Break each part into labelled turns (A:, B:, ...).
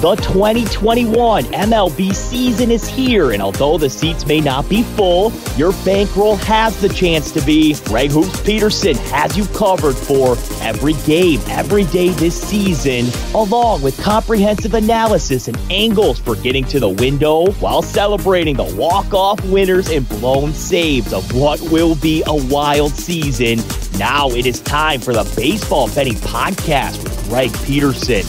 A: The 2021 MLB season is here, and although the seats may not be full, your bankroll has the chance to be. Greg Hoops Peterson has you covered for every game, every day this season, along with comprehensive analysis and angles for getting to the window while celebrating the walk-off winners and blown saves of what will be a wild season. Now it is time for the Baseball Betting Podcast with Greg Peterson.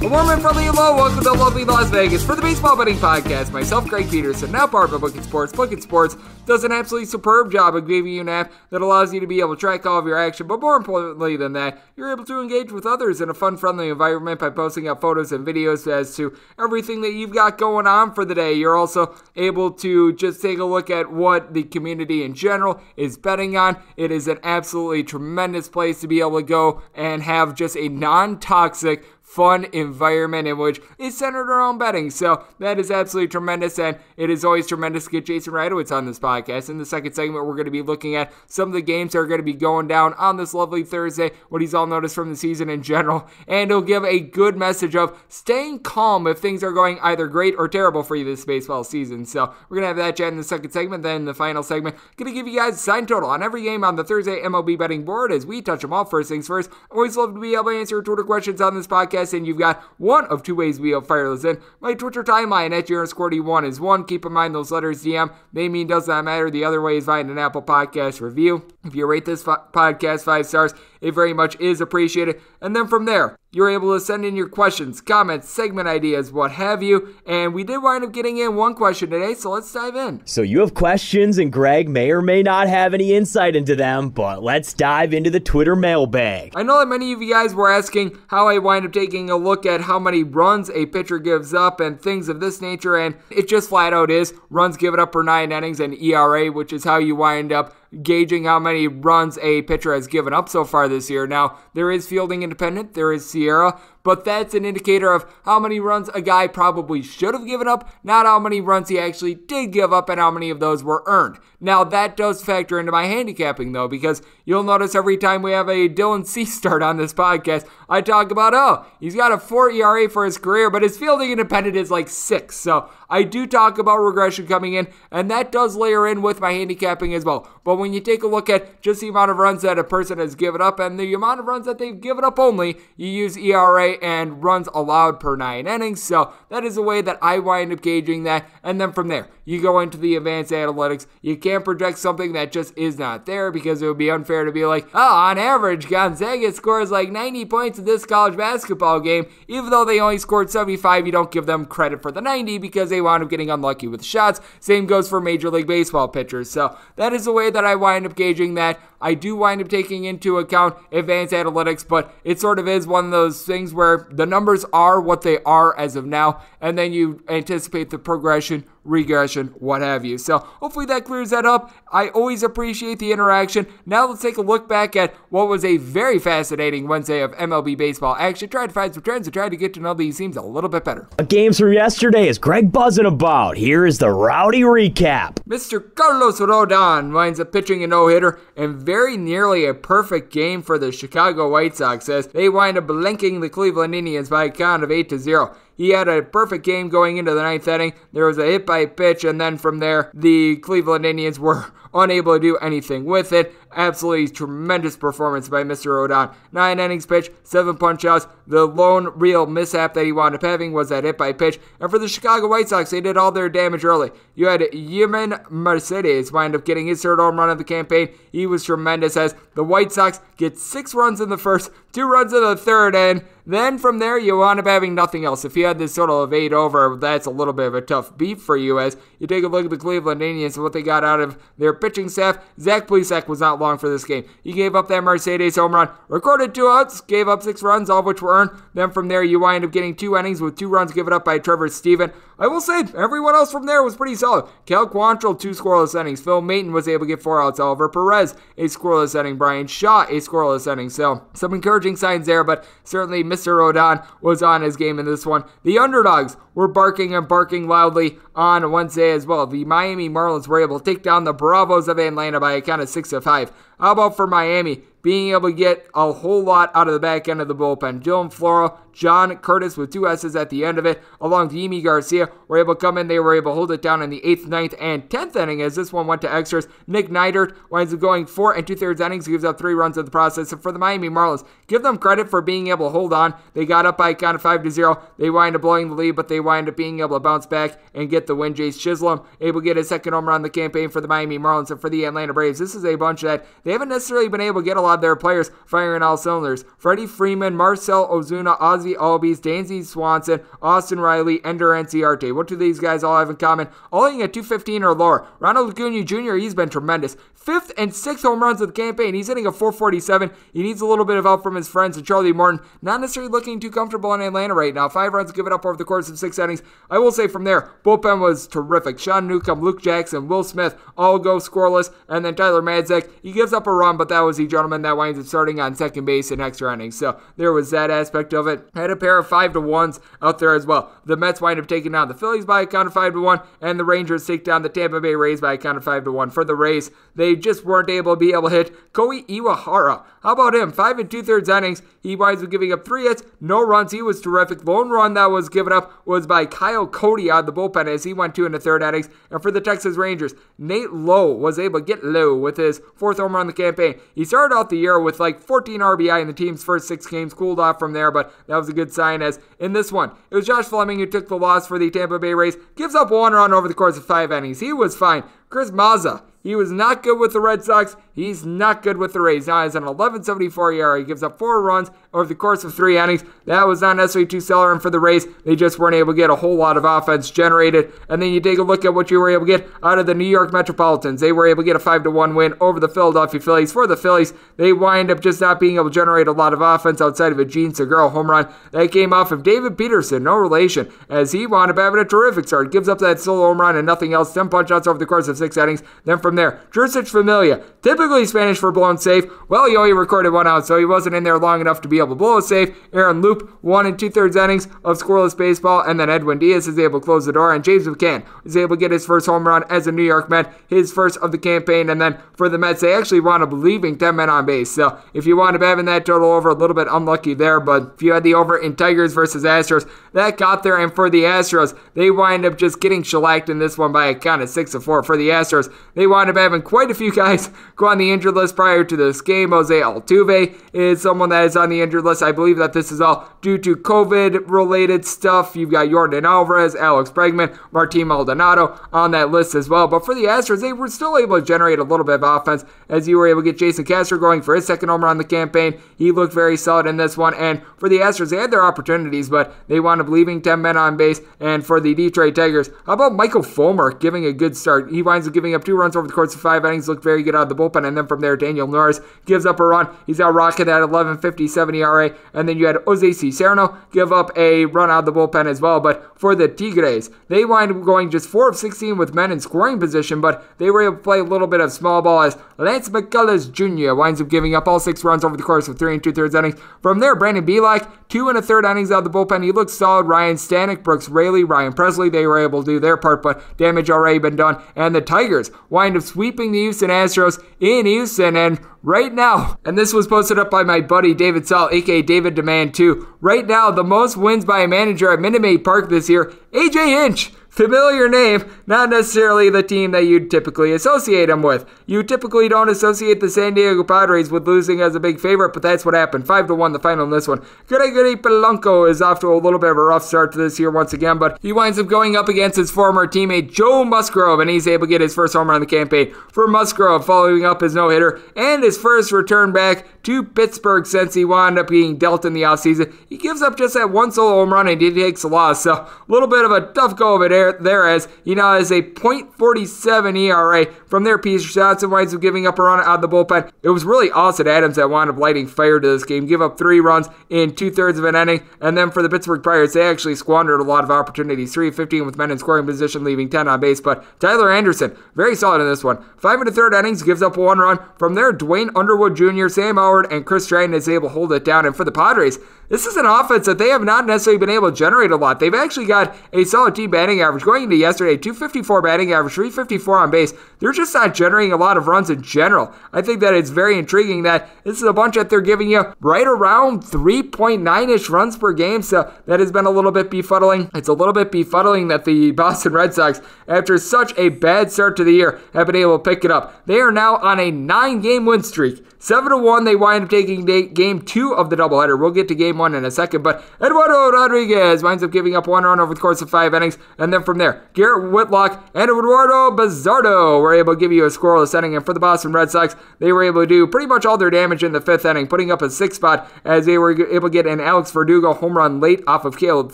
B: A warm and friendly hello, welcome to lovely Las Vegas for the Baseball Betting Podcast. Myself, Greg Peterson, now part of Book It Sports. Book It Sports does an absolutely superb job of giving you an app that allows you to be able to track all of your action, but more importantly than that, you're able to engage with others in a fun, friendly environment by posting up photos and videos as to everything that you've got going on for the day. You're also able to just take a look at what the community in general is betting on. It is an absolutely tremendous place to be able to go and have just a non-toxic, fun environment in which is centered around betting. So that is absolutely tremendous, and it is always tremendous to get Jason Radowitz on this podcast. In the second segment, we're going to be looking at some of the games that are going to be going down on this lovely Thursday, what he's all noticed from the season in general, and he'll give a good message of staying calm if things are going either great or terrible for you this baseball season. So we're going to have that chat in the second segment. Then in the final segment, going to give you guys a sign total on every game on the Thursday MLB betting board as we touch them all. First things first, always love to be able to answer Twitter questions on this podcast, and you've got one of two ways we'll fire those in. My Twitter timeline at @JR_D1 is one. Keep in mind those letters DM, they mean does not matter. The other way is find an Apple Podcast review. If you rate this podcast 5 stars, it very much is appreciated. And then from there, you're able to send in your questions, comments, segment ideas, what have you. And we did wind up getting in one question today, so let's dive in.
A: So you have questions, and Greg may or may not have any insight into them, but let's dive into the Twitter mailbag.
B: I know that many of you guys were asking how I wind up taking a look at how many runs a pitcher gives up and things of this nature, and it just flat out is runs given up per 9 innings and ERA, which is how you wind up gauging how many runs a pitcher has given up so far this year. Now, there is fielding independent, there is Sierra, but that's an indicator of how many runs a guy probably should have given up, not how many runs he actually did give up and how many of those were earned. Now, that does factor into my handicapping, though, because you'll notice every time we have a Dylan C start on this podcast, I talk about, he's got a 4 ERA for his career, but his fielding independent is like 6. So I do talk about regression coming in, and that does layer in with my handicapping as well. But when you take a look at just the amount of runs that a person has given up and the amount of runs that they've given up only, you use ERA and runs allowed per 9 innings. So that is a way that I wind up gauging that. And then from there, you go into the advanced analytics. You can't project something that just is not there because it would be unfair to be like, on average, Gonzaga scores like 90 points in this college basketball game. Even though they only scored 75, you don't give them credit for the 90 because they wound up getting unlucky with shots. Same goes for Major League Baseball pitchers. So that is the way that I wind up gauging that. I do wind up taking into account advanced analytics, but it sort of is one of those things where the numbers are what they are as of now, and then you anticipate the progression, regression, what have you. So hopefully that clears that up. I always appreciate the interaction. Now let's take a look back at what was a very fascinating Wednesday of MLB baseball action. Tried to find some trends and tried to get to know these teams a little bit better.
A: Games from yesterday is Greg buzzing about. Here is the rowdy recap.
B: Mr. Carlos Rodon winds up pitching a no-hitter and very nearly a perfect game for the Chicago White Sox as they wind up blanking the Cleveland Indians by a count of 8-0. He had a perfect game going into the 9th inning. There was a hit by pitch, and then from there, the Cleveland Indians were unable to do anything with it. Absolutely tremendous performance by Mr. Rodon. 9 innings pitched, 7 punch-outs. The lone real mishap that he wound up having was that hit by pitch. And for the Chicago White Sox, they did all their damage early. You had Yemen Mercedes wind up getting his 3rd home run of the campaign. He was tremendous as the White Sox get 6 runs in the first, 2 runs in the third, and then from there, you wound up having nothing else. If you had this total of 8 over, that's a little bit of a tough beat for you as you take a look at the Cleveland Indians and what they got out of their pitching staff. Zach Plesac was not long for this game. He gave up that Mercedes home run, recorded 2 outs, gave up 6 runs, all of which were earned. Then from there, you wind up getting 2 innings with 2 runs given up by Trevor Stephen. I will say, everyone else from there was pretty solid. Cal Quantrill, 2 scoreless innings. Phil Maton was able to get 4 outs. Oliver Perez, a scoreless inning. Brian Shaw, a scoreless inning. So, some encouraging signs there, but certainly Mr. Rodon was on his game in this one. The underdogs were barking and barking loudly on Wednesday as well. The Miami Marlins were able to take down the Bravos of Atlanta by a count of 6-5. How about for Miami? being able to get a whole lot out of the back end of the bullpen. Dylan Floro, John Curtis with 2 S's at the end of it, along with Yimi Garcia, were able to come in. They were able to hold it down in the 8th, 9th, and 10th inning as this one went to extras. Nick Neidert winds up going 4 2/3 innings, gives up 3 runs in the process. And for the Miami Marlins, give them credit for being able to hold on. They got up by a count of 5-0. They wind up blowing the lead, but they wind up being able to bounce back and get the win. Jace Chisholm able to get his second home run in the campaign for the Miami Marlins. And for the Atlanta Braves, this is a bunch that they haven't necessarily been able to get a lot of their players firing all cylinders. Freddie Freeman, Marcell Ozuna, Ozzie Albies, Dansby Swanson, Austin Riley, Ender Enciarte. What do these guys all have in common? All hitting at 215 or lower. Ronald Acuna Jr., he's been tremendous. 5th and 6th home runs of the campaign. He's hitting a 447. He needs a little bit of help from his friends. And Charlie Morton, not necessarily looking too comfortable in Atlanta right now. 5 runs given up over the course of 6 innings. I will say from there, bullpen was terrific. Sean Newcomb, Luke Jackson, Will Smith, all go scoreless. And then Tyler Madzek, he gives up a run, but that was the gentleman that winds up starting on second base in extra innings. So there was that aspect of it. Had a pair of 5-1s out there as well. The Mets wind up taking down the Phillies by a count of 5-1, and the Rangers take down the Tampa Bay Rays by a count of 5-1. For the Rays, they just weren't able to be able to hit Koi Iwahara. How about him? 5 2/3 innings. He winds up giving up 3 hits, no runs. He was terrific. Lone run that was given up was by Kyle Cody out of the bullpen as he went 2 1/3 innings. And for the Texas Rangers, Nate Lowe was able to get low with his 4th home run in the campaign. He started out the year with like 14 RBI in the team's first 6 games, cooled off from there, but that was a good sign as in this one, it was Josh Fleming who took the loss for the Tampa Bay Rays. Gives up 1 run over the course of 5 innings. He was fine. Chris Mazza, he was not good with the Red Sox. He's not good with the Rays. Now he's an 11.74 ERA. He gives up 4 runs over the course of 3 innings. That was not necessarily too stellar. And for the Rays, they just weren't able to get a whole lot of offense generated. And then you take a look at what you were able to get out of the New York Metropolitans. They were able to get a 5-1 win over the Philadelphia Phillies. For the Phillies, they wind up just not being able to generate a lot of offense outside of a Gene Segura home run. That came off of David Peterson, no relation, as he wound up having a terrific start. Gives up that solo home run and nothing else. 10 punch-outs over the course of 6 innings. Then from there, Jurcic Familia, typically Spanish for blown safe. Well, he only recorded 1 out, so he wasn't in there long enough to be able to blow a safe. Aaron Loop, 1 2/3 innings of scoreless baseball, and then Edwin Diaz is able to close the door, and James McCann is able to get his first home run as a New York Met, his first of the campaign. And then for the Mets, they actually wound up leaving 10 men on base. So if you wound up having that total over, a little bit unlucky there, but if you had the over in Tigers versus Astros, that got there. And for the Astros, they wind up just getting shellacked in this one by a count of 6-4. For the Astros, they wind up having quite a few guys go on the injured list prior to this game. Jose Altuve is someone that is on the injured list. I believe that this is all due to COVID-related stuff. You've got Yordan Alvarez, Alex Bregman, Martin Maldonado on that list as well. But for the Astros, they were still able to generate a little bit of offense as you were able to get Jason Castro going for his second home run in the campaign. He looked very solid in this one. And for the Astros, they had their opportunities, but they wound up leaving 10 men on base. And for the Detroit Tigers, how about Michael Fulmer giving a good start? He winds up giving up 2 runs over the course of 5 innings. Looked very good out of the bullpen. And then from there, Daniel Norris gives up a run. He's out rocking at 11.57 ERA. And then you had Jose Cicerno give up a run out of the bullpen as well. But for the Tigres, they wind up going just 4 of 16 with men in scoring position, but they were able to play a little bit of small ball as Lance McCullers Jr. winds up giving up all 6 runs over the course of 3 2/3 innings. From there, Brandon Bielak, 2 1/3 innings out of the bullpen. He looked solid. Ryan Stanek, Brooks Raley, Ryan Presley, they were able to do their part, but damage already been done. And the Tigers wind up sweeping the Houston Astros in Houston. And right now, and this was posted up by my buddy David Saul, aka David Demand 2. Right now, the most wins by a manager at Minute Maid Park this year, AJ Hinch. Familiar name, not necessarily the team that you'd typically associate him with. You typically don't associate the San Diego Padres with losing as a big favorite, but that's what happened. 5-1 the final in this one. Gregory Polanco is off to a little bit of a rough start to this year once again, but he winds up going up against his former teammate Joe Musgrove, and he's able to get his first home run in the campaign. For Musgrove, following up his no-hitter and his first return back to Pittsburgh since he wound up being dealt in the offseason, he gives up just that 1 solo home run and he takes a loss. So a little bit of a tough go of it there as he now has a .47 ERA. From there, Peter Johnson winds up giving up a run out of the bullpen. It was really Austin Adams that wound up lighting fire to this game. Give up 3 runs in 2/3 of an inning. And then for the Pittsburgh Pirates, they actually squandered a lot of opportunities. 3 of 15 with men in scoring position, leaving 10 on base. But Tyler Anderson, very solid in this one. 5 1/3 innings, gives up 1 run. From there, Dwayne Underwood Jr., Sam Howard, Howard and Chris Stratton is able to hold it down. And for the Padres, this is an offense that they have not necessarily been able to generate a lot. They've actually got a solid team batting average going into yesterday, 254 batting average, 354 on base. They're just not generating a lot of runs in general. I think that it's very intriguing that this is a bunch that they're giving you right around 3.9-ish runs per game, so that has been a little bit befuddling. It's a little bit befuddling that the Boston Red Sox, after such a bad start to the year, have been able to pick it up. They are now on a 9-game win streak. 7-1, they wind up taking game 2 of the doubleheader. We'll get to game 1 in a second, but Eduardo Rodriguez winds up giving up 1 run over the course of 5 innings, and then from there, Garrett Whitlock and Eduardo Bazardo were able to give you a scoreless inning, and for the Boston Red Sox, they were able to do pretty much all their damage in the 5th inning, putting up a 6th spot as they were able to get an Alex Verdugo home run late off of Caleb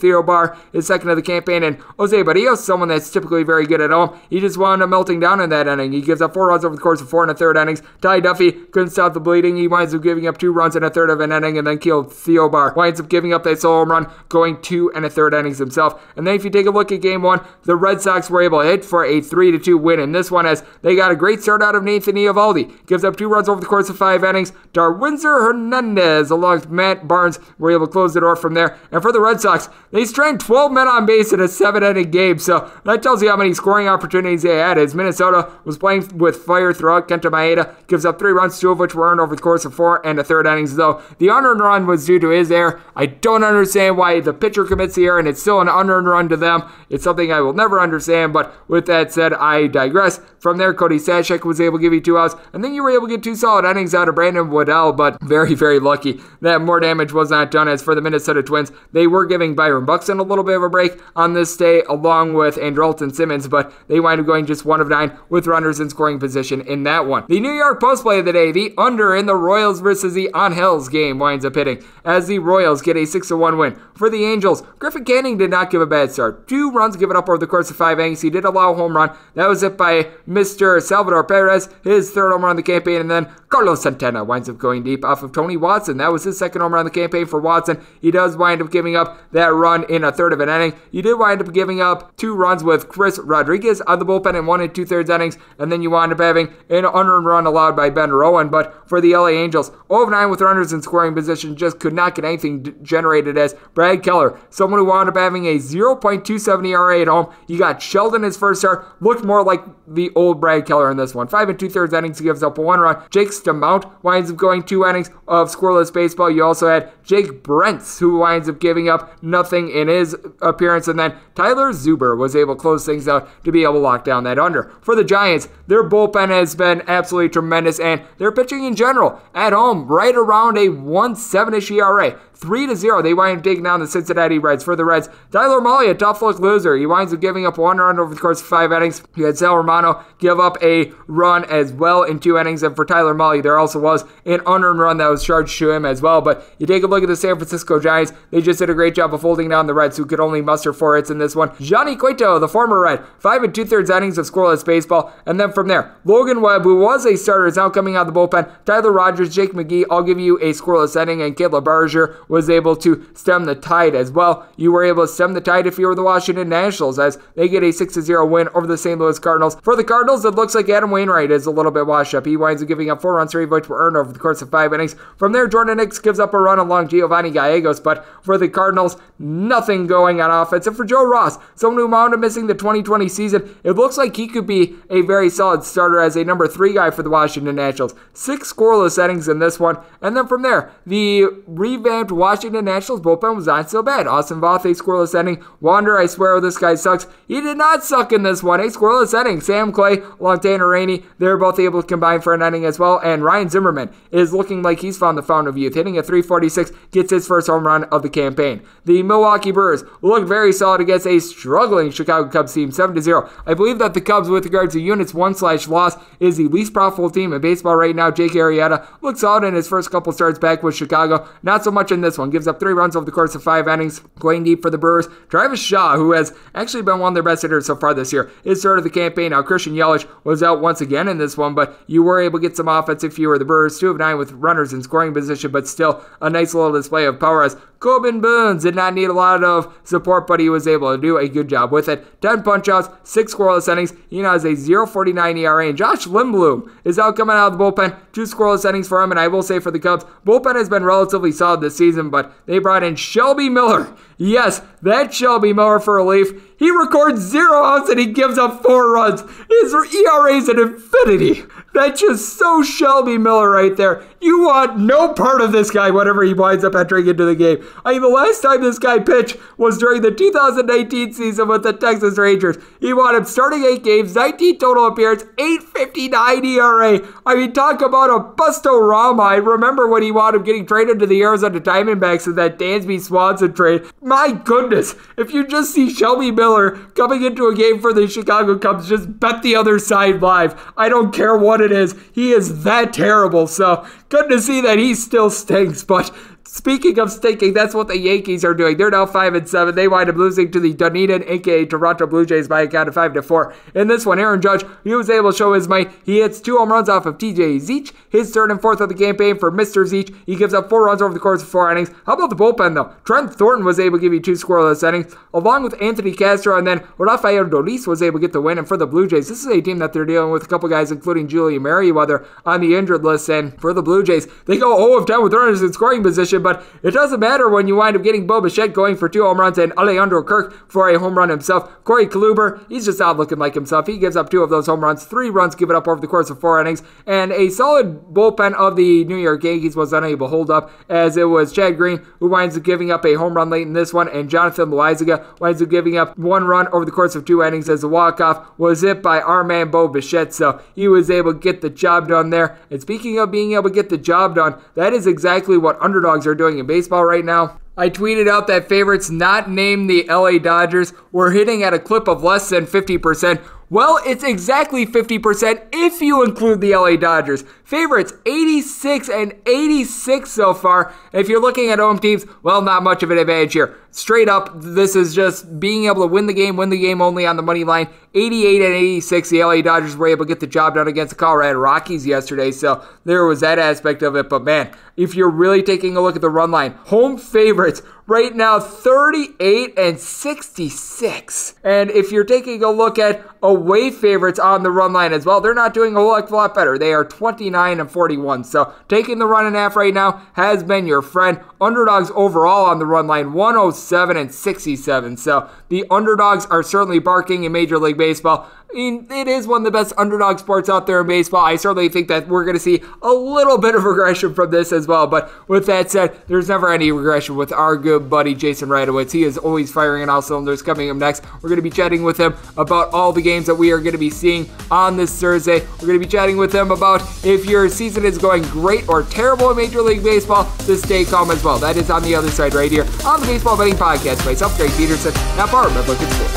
B: Theobar, his second of the campaign, and Jose Barrios, someone that's typically very good at home, he just wound up melting down in that inning. He gives up 4 runs over the course of 4 1/3 innings. Ty Duffy couldn't stop the bleeding. He winds up giving up 2 runs in a third of an inning, and then Caleb Theobar winds up giving up that solo home run, going 2 1/3 innings himself. And then if you take a look at game 1, the Red Sox were able to hit for a 3-2 win in this one, as they got a great start out of Nathan Eovaldi. Gives up 2 runs over the course of 5 innings. Darwinzer Hernandez along with Matt Barnes were able to close the door from there. And for the Red Sox, they stranded 12 men on base in a 7-inning game, so that tells you how many scoring opportunities they had, as Minnesota was playing with fire throughout. Kenta Maeda gives up 3 runs, 2 of which were earned over the course of 4 1/3 innings, though the unearned run was due to his error. I don't understand why the pitcher commits the error and it's still an unearned run to them. It's something I will never understand, but with that said, I digress. From there, Cody Stashek was able to give you 2 outs, and then you were able to get 2 solid innings out of Brandon Waddell, but very, very lucky that more damage was not done. As for the Minnesota Twins, they were giving Byron Buxton a little bit of a break on this day, along with Andrelton Simmons, but they wind up going just 1 of 9 with runners in scoring position in that one. The New York Post play of the day, the under in the Royals versus the Angels game, winds up hitting as the Royals get a 6-1 win. For the Angels, Griffin Canning did not give a bad start. 2 runs given up over the course of 5 innings. He did allow a home run. That was hit by Mr. Salvador Perez, his 3rd home run of the campaign, and then Carlos Santana winds up going deep off of Tony Watson. That was his 2nd home run of the campaign for Watson. He does wind up giving up that run in a 1/3 of an inning. You did wind up giving up 2 runs with Chris Rodriguez on the bullpen in 1 2/3 innings, and then you wind up having an unearned run allowed by Ben Rowan. But for the LA Angels, 0 of 9 with runners in scoring position, just could not get anything generated, as Brad Keller, someone who wound up having a 0.27 ERA at home. You got Sheldon his first start, looked more like the old Brad Keller in this one. 5 2/3 innings, he gives up 1 run. Jake Stamount winds up going 2 innings of scoreless baseball. You also had Jake Brentz, who winds up giving up nothing in his appearance, and then Tyler Zuber was able to close things out to be able to lock down that under. For the Giants, their bullpen has been absolutely tremendous, and their pitching in general at home right around a 1.7-ish ERA. 3-0, they wind up taking down the Cincinnati Reds. For the Reds, Tyler Mahle, a tough luck loser. He winds up giving up 1 run over the course of 5 innings. You had Sal Romano give up a run as well in 2 innings, and for Tyler Mahle, there also was an unearned run that was charged to him as well. But you take a look at the San Francisco Giants, they just did a great job of holding down the Reds, who could only muster 4 hits in this one. Johnny Cueto, the former Red, 5 2/3 innings of scoreless baseball, and then from there, Logan Webb, who was a starter, is now coming out of the bullpen. Tyler Rogers, Jake McGee, I'll give you a scoreless inning, and Caleb Berger was able to stem the tide as well. You were able to stem the tide if you were the Washington Nationals, as they get a 6-0 win over the St. Louis Cardinals. For the Cardinals, it looks like Adam Wainwright is a little bit washed up. He winds up giving up 4 runs, 3 of which were earned over the course of 5 innings. From there, Jordan Hicks gives up a run along Giovanni Gallegos, but for the Cardinals, nothing going on offense. And for Joe Ross, someone who wound up missing the 2020 season, it looks like he could be a very solid starter as a number 3 guy for the Washington Nationals. 6 scoreless innings in this one. And then from there, the revamped Washington Nationals bullpen was not so bad. Austin Voth, a scoreless inning. Wander, I swear this guy sucks. He did not suck in this one. A scoreless inning. Sam Clay along Tanner Rainey, they're both able to combine for an inning as well. And Ryan Zimmerman is looking like he's found the fountain of youth. Hitting a 346, gets his first home run of the campaign. The Milwaukee Brewers look very solid against a struggling Chicago Cubs team, 7-0. I believe that the Cubs, with regards to units 1/loss, is the least profitable team in baseball right now. Jake Arrieta looks solid in his first couple starts back with Chicago. Not so much in this one. Gives up 3 runs over the course of 5 innings. Going deep for the Brewers, Travis Shaw, who has actually been one of their best hitters so far this year, is start of the campaign. Now, Christian Yelich was out once again in this one, but you were able to get some offense if you were the Brewers. 2 of 9 with runners in scoring position, but still a nice little display of power as Corbin Burns did not need a lot of support, but he was able to do a good job with it. 10 punch-outs, 6 scoreless innings. He now has a 0.49 ERA, and Josh Lindblom is out coming out of the bullpen. 2 scoreless innings for him, and I will say for the Cubs, bullpen has been relatively solid this season, but they brought in Shelby Miller. Yes, that Shelby Miller for relief. He records 0 outs and he gives up 4 runs. His ERA is an infinity. That's just so Shelby Miller right there. You want no part of this guy whenever he winds up entering into the game. I mean, the last time this guy pitched was during the 2019 season with the Texas Rangers. He wound up starting 8 games, 19 total appearances, 8.59 ERA. I mean, talk about a bustorama. I remember when he wound up getting traded to the Arizona Diamondbacks in that Dansby Swanson trade. My goodness, if you just see Shelby Miller coming into a game for the Chicago Cubs, just bet the other side live. I don't care what it is. He is that terrible. So good to see that he still stinks. But speaking of stinking, that's what the Yankees are doing. They're now 5-7. They wind up losing to the Dunedin, aka Toronto Blue Jays, by a count of 5-4. In this one, Aaron Judge, he was able to show his might. He hits 2 home runs off of TJ Zeech. His third and fourth of the campaign for Mr. Zeech. He gives up 4 runs over the course of 4 innings. How about the bullpen, though? Trent Thornton was able to give you 2 scoreless innings, along with Anthony Castro, and then Rafael Dolis was able to get the win. And for the Blue Jays, this is a team that they're dealing with a couple guys, including Julian Merriweather, on the injured list. And for the Blue Jays, they go 0-10 with runners in scoring position, but it doesn't matter when you wind up getting Bo Bichette going for 2 home runs and Alejandro Kirk for a home run himself. Corey Kluber, he's just not looking like himself. He gives up 2 of those home runs, 3 runs given up over the course of 4 innings, and a solid bullpen of the New York Yankees was unable to hold up, as it was Chad Green who winds up giving up a home run late in this one, and Jonathan Loaizaga winds up giving up 1 run over the course of 2 innings, as the walk-off was hit by our man Bo Bichette, so he was able to get the job done there. And speaking of being able to get the job done, that is exactly what underdogs are doing in baseball right now. I tweeted out that favorites not named the LA Dodgers were hitting at a clip of less than 50%. Well, it's exactly 50% if you include the LA Dodgers. Favorites 86-86 so far. If you're looking at home teams, well, not much of an advantage here. Straight up, this is just being able to win the game only on the money line. 88-86, the LA Dodgers were able to get the job done against the Colorado Rockies yesterday, so there was that aspect of it. But man, if you're really taking a look at the run line, home favorites right now 38-66. And if you're taking a look at away favorites on the run line as well, they're not doing a whole heck of a lot better. They are 29-41. So taking the run and a half right now has been your friend. Underdogs overall on the run line 107-67. So the underdogs are certainly barking in Major League Baseball. I mean, it is one of the best underdog sports out there in baseball. I certainly think that we're going to see a little bit of regression from this as well. But with that said, there's never any regression with our good buddy Jason Radowitz. He is always firing on all cylinders. Coming up next, we're going to be chatting with him about all the games that we are going to be seeing on this Thursday. We're going to be chatting with him about if your season is going great or terrible in Major League Baseball, to stay calm as well. That is on the other side right here on the Baseball Betting Podcast. Myself, Greg Peterson, not part of Redbook and Sports.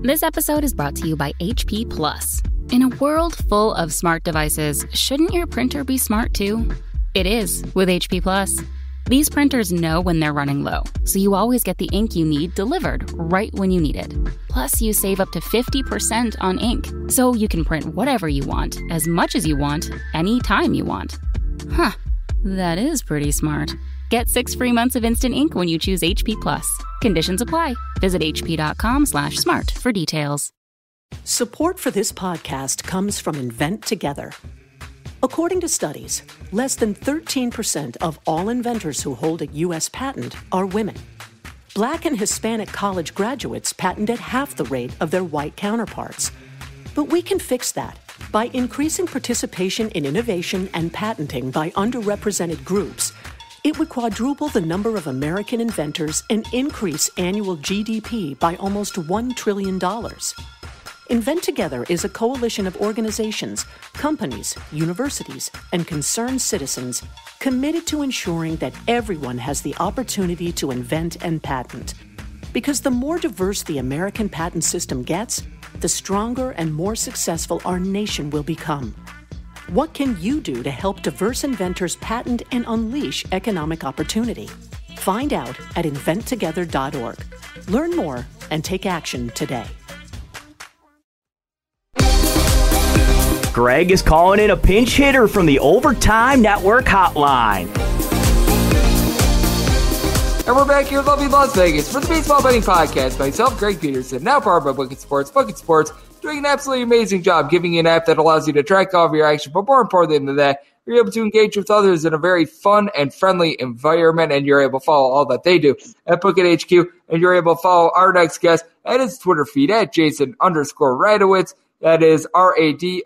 C: This episode is brought to you by HP Plus. In a world full of smart devices, shouldn't your printer be smart too? It is with HP Plus. These printers know when they're running low, so you always get the ink you need delivered right when you need it. Plus, you save up to 50% on ink, so you can print whatever you want, as much as you want, anytime you want. Huh, that is pretty smart. Get 6 free months of instant ink when you choose HP Plus. Conditions apply. Visit hp.com/smart for details.
D: Support for this podcast comes from Invent Together. According to studies, less than 13% of all inventors who hold a U.S. patent are women. Black and Hispanic college graduates patent at half the rate of their white counterparts. But we can fix that by increasing participation in innovation and patenting by underrepresented groups. It would quadruple the number of American inventors and increase annual GDP by almost $1 trillion. Invent Together is a coalition of organizations, companies, universities, and concerned citizens committed to ensuring that everyone has the opportunity to invent and patent. Because the more diverse the American patent system gets, the stronger and more successful our nation will become. What can you do to help diverse inventors patent and unleash economic opportunity? Find out at inventtogether.org. Learn more and take action today.
A: Greg is calling in a pinch hitter from the Overtime Network hotline.
B: And we're back here in lovely Las Vegas for the Baseball Betting Podcast. Myself, Greg Peterson, now powered by Bucket Sports. Bucket Sports doing an absolutely amazing job giving you an app that allows you to track all of your action, but more importantly than that, you're able to engage with others in a very fun and friendly environment, and you're able to follow all that they do at Bucket HQ, and you're able to follow our next guest at his Twitter feed at Jason_Radowitz. That is Radowitz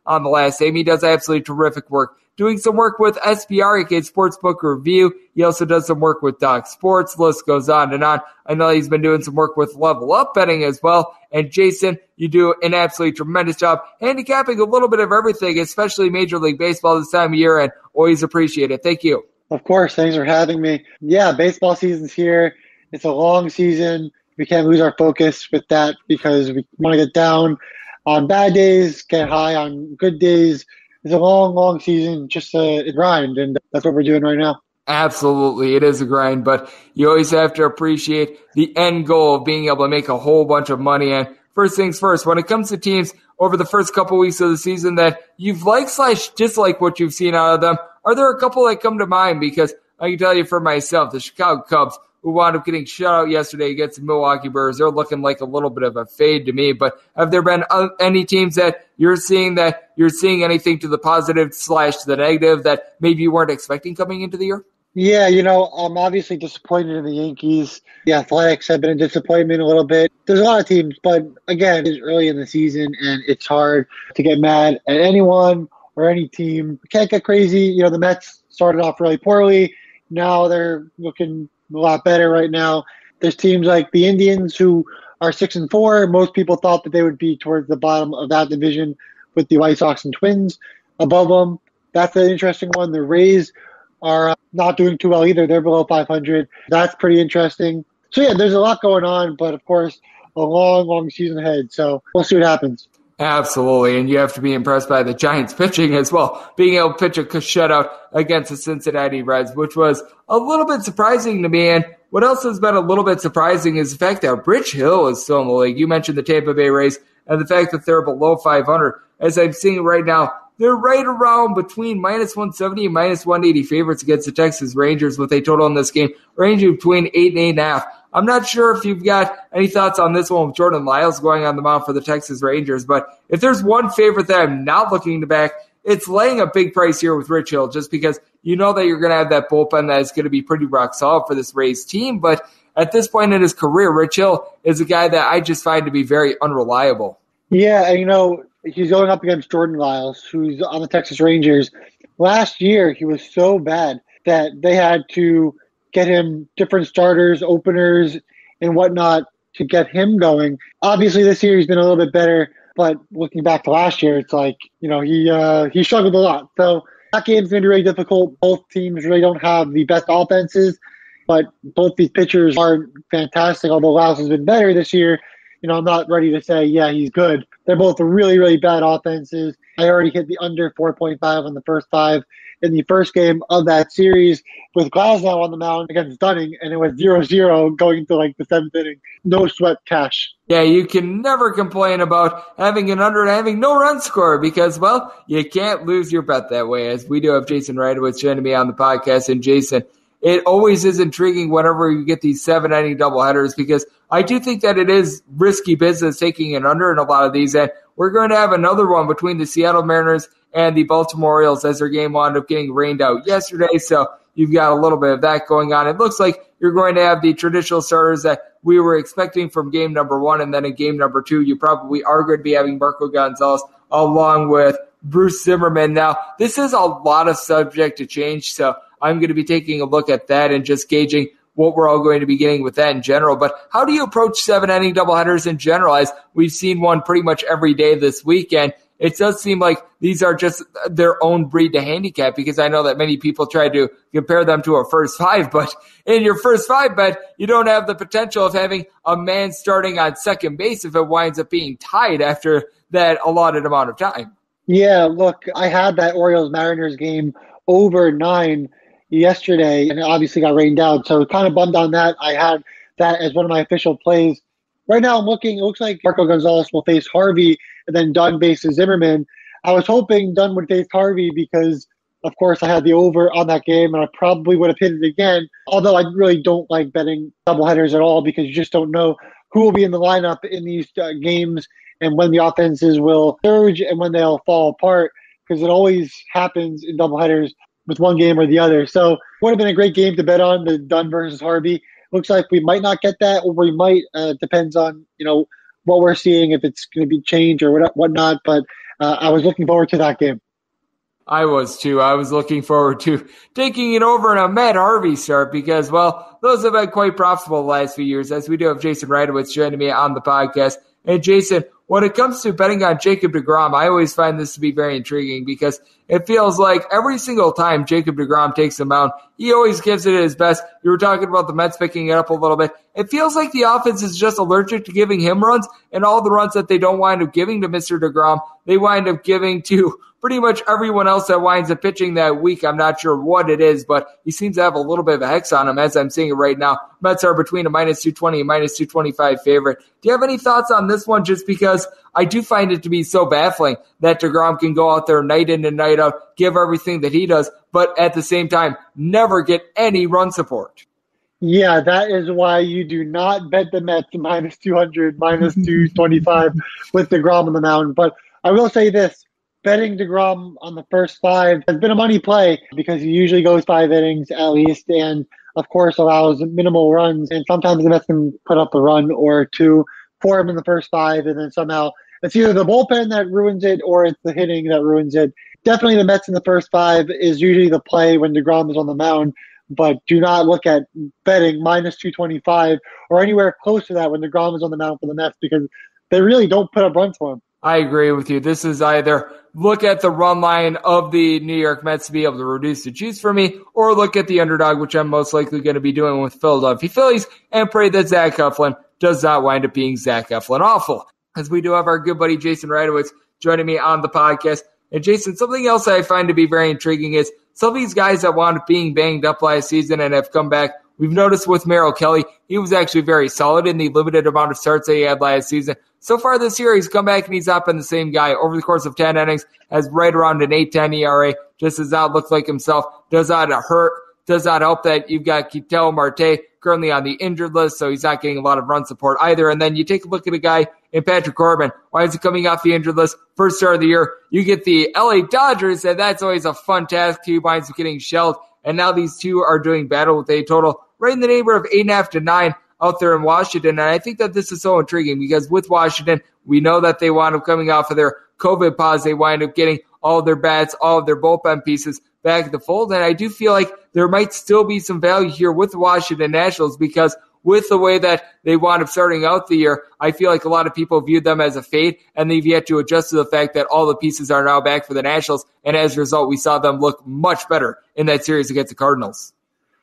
B: on the last name. He does absolutely terrific work. Doing some work with SBR, aka Sportsbook Review. He also does some work with Doc Sports. List goes on and on. I know he's been doing some work with Level Up Betting as well. And Jason, you do an absolutely tremendous job handicapping a little bit of everything, especially Major League Baseball this time of year, and always appreciate it. Thank you.
E: Of course. Thanks for having me. Yeah, baseball season's here. It's a long season. We can't lose our focus with that because we want to get down on bad days, get high on good days. It's a long, long season, just a grind, and that's what we're doing right now.
B: Absolutely, it is a grind, but you always have to appreciate the end goal of being able to make a whole bunch of money. And first things first, when it comes to teams over the first couple weeks of the season that you've liked/disliked what you've seen out of them, are there a couple that come to mind? Because I can tell you for myself, the Chicago Cubs, who wound up getting shut out yesterday against the Milwaukee Brewers, they're looking like a little bit of a fade to me. But have there been any teams that you're seeing anything to the positive/the negative that maybe you weren't expecting coming into the year?
E: Yeah, I'm obviously disappointed in the Yankees. The Athletics have been a disappointment a little bit. There's a lot of teams, but again, it's early in the season, and it's hard to get mad at anyone or any team. Can't get crazy. The Mets started off really poorly. Now they're looking a lot better right now. There's teams like the Indians who are 6-4. Most people thought that they would be towards the bottom of that division with the White Sox and Twins above them. That's an interesting one. The Rays are not doing too well either. They're below 500. That's pretty interesting. So, yeah, there's a lot going on, but, of course, a long, long season ahead. So we'll see what happens.
B: Absolutely, and you have to be impressed by the Giants pitching as well, being able to pitch a shutout against the Cincinnati Reds, which was a little bit surprising to me. And what else has been a little bit surprising is the fact that Rich Hill is still in the league. You mentioned the Tampa Bay Rays and the fact that they're below 500. As I'm seeing right now, they're right around between -170 and -180 favorites against the Texas Rangers with a total in this game ranging between 8 and 8.5. I'm not sure if you've got any thoughts on this one with Jordan Lyles going on the mound for the Texas Rangers, but if there's one favorite that I'm not looking to back, it's laying a big price here with Rich Hill, just because you know that you're going to have that bullpen that is going to be pretty rock solid for this Rays team. But at this point in his career, Rich Hill is a guy that I just find to be very unreliable.
E: Yeah, and he's going up against Jordan Lyles, who's on the Texas Rangers. Last year, he was so bad that they had to get him different starters, openers, and whatnot to get him going. Obviously, this year he's been a little bit better, but looking back to last year, it's like, he struggled a lot. So that game's going to be really difficult. Both teams really don't have the best offenses, but both these pitchers aren't fantastic, although Lyles has been better this year. I'm not ready to say, yeah, he's good. They're both really, really bad offenses. I already hit the under 4.5 on the first 5 in the first game of that series with Glasnow on the mound against Dunning, and it was 0-0 going into the 7th inning. No sweat cash.
B: Yeah, you can never complain about having an under and having no run score because, well, you can't lose your bet that way, as we do have Jason Radowitz joining me on the podcast. And Jason, it always is intriguing whenever you get these 7-inning doubleheaders because I do think that it is risky business taking an under in a lot of these. And we're going to have another one between the Seattle Mariners and the Baltimore Orioles as their game wound up getting rained out yesterday. So you've got a little bit of that going on. It looks like you're going to have the traditional starters that we were expecting from game number 1. And then in game number 2, you probably are going to be having Marco Gonzalez along with Bruce Zimmerman. Now, this is a lot of subject to change. So I'm going to be taking a look at that and just gauging what we're all going to be getting with that in general. But how do you approach 7-inning doubleheaders in general, as we've seen one pretty much every day this weekend? It does seem like these are just their own breed to handicap because I know that many people try to compare them to a first 5, but in your first 5 bet, you don't have the potential of having a man starting on second base if it winds up being tied after that allotted amount of time.
E: Yeah, look, I had that Orioles-Mariners game over 9 yesterday, and it obviously got rained out, so kind of bummed on that. I had that as one of my official plays right now I'm looking, it looks like Marco Gonzalez will face Harvey and then Dunn faces Zimmerman. I was hoping Dunn would face Harvey because, of course, I had the over on that game and I probably would have hit it again. Although I really don't like betting doubleheaders at all because you just don't know who will be in the lineup in these games and when the offenses will surge and when they'll fall apart, because it always happens in doubleheaders with one game or the other. So it would have been a great game to bet on, the Dunn versus Harvey. Looks like we might not get that, or we might. Depends on what we're seeing, if it's going to be changed or whatnot. But I was looking forward to that game.
B: I was too. I was looking forward to taking it over in a Matt Harvey start because, well, those have been quite profitable the last few years, as we do have Jason Radowitz joining me on the podcast. And Jason, when it comes to betting on Jacob deGrom, I always find this to be very intriguing because it feels like every single time Jacob deGrom takes the mound, he always gives it his best. You were talking about the Mets picking it up a little bit. It feels like the offense is just allergic to giving him runs, and all the runs that they don't wind up giving to Mr. deGrom, they wind up giving to pretty much everyone else that winds up pitching that week. I'm not sure what it is, but he seems to have a little bit of a hex on him as I'm seeing it right now. Mets are between a minus 220 and minus 225 favorite. Do you have any thoughts on this one? Just because I do find it to be so baffling that deGrom can go out there night in and night out, give everything that he does, but at the same time, never get any run support.
E: Yeah, that is why you do not bet the Mets minus 200, minus 225 with deGrom on the mound. But I will say this. Betting deGrom on the first five has been a money play because he usually goes 5 innings at least and, of course, allows minimal runs. And sometimes the Mets can put up a run or two for him in the first 5, and then somehow it's either the bullpen that ruins it or it's the hitting that ruins it. Definitely the Mets in the first 5 is usually the play when deGrom is on the mound, but do not look at betting minus 225 or anywhere close to that when deGrom is on the mound for the Mets because they really don't put up runs for him.
B: I agree with you. This is either look at the run line of the New York Mets to be able to reduce the juice for me, or look at the underdog, which I'm most likely going to be doing with Philadelphia Phillies, and pray that Zach Eflin does not wind up being Zach Eflin awful. As we do have our good buddy Jason Radowitz joining me on the podcast. And Jason, something else I find to be very intriguing is some of these guys that wound up being banged up last season and have come back. We've noticed with Merrill Kelly, he was actually very solid in the limited amount of starts that he had last season. So far this year, he's come back and he's not been the same guy. Over the course of 10 innings, has right around an 8.10 ERA. Just does not look like himself. Does not hurt. Does not help that you've got Ketel Marte currently on the injured list, so he's not getting a lot of run support either. And then you take a look at a guy in Patrick Corbin. Why is he coming off the injured list? First start of the year, you get the LA Dodgers, and that's always a fun task. He winds up getting shelled. And now these two are doing battle with a total right in the neighborhood of 8.5 to 9 out there in Washington. And I think that this is so intriguing because with Washington, we know that they wind up coming off of their COVID pause. They wind up getting all of their bats, all of their bullpen pieces back in the fold. And I do feel like there might still be some value here with the Washington Nationals because with the way that they wound up starting out the year, I feel like a lot of people viewed them as a fade, and they've yet to adjust to the fact that all the pieces are now back for the Nationals. And as a result, we saw them look much better in that series against the Cardinals.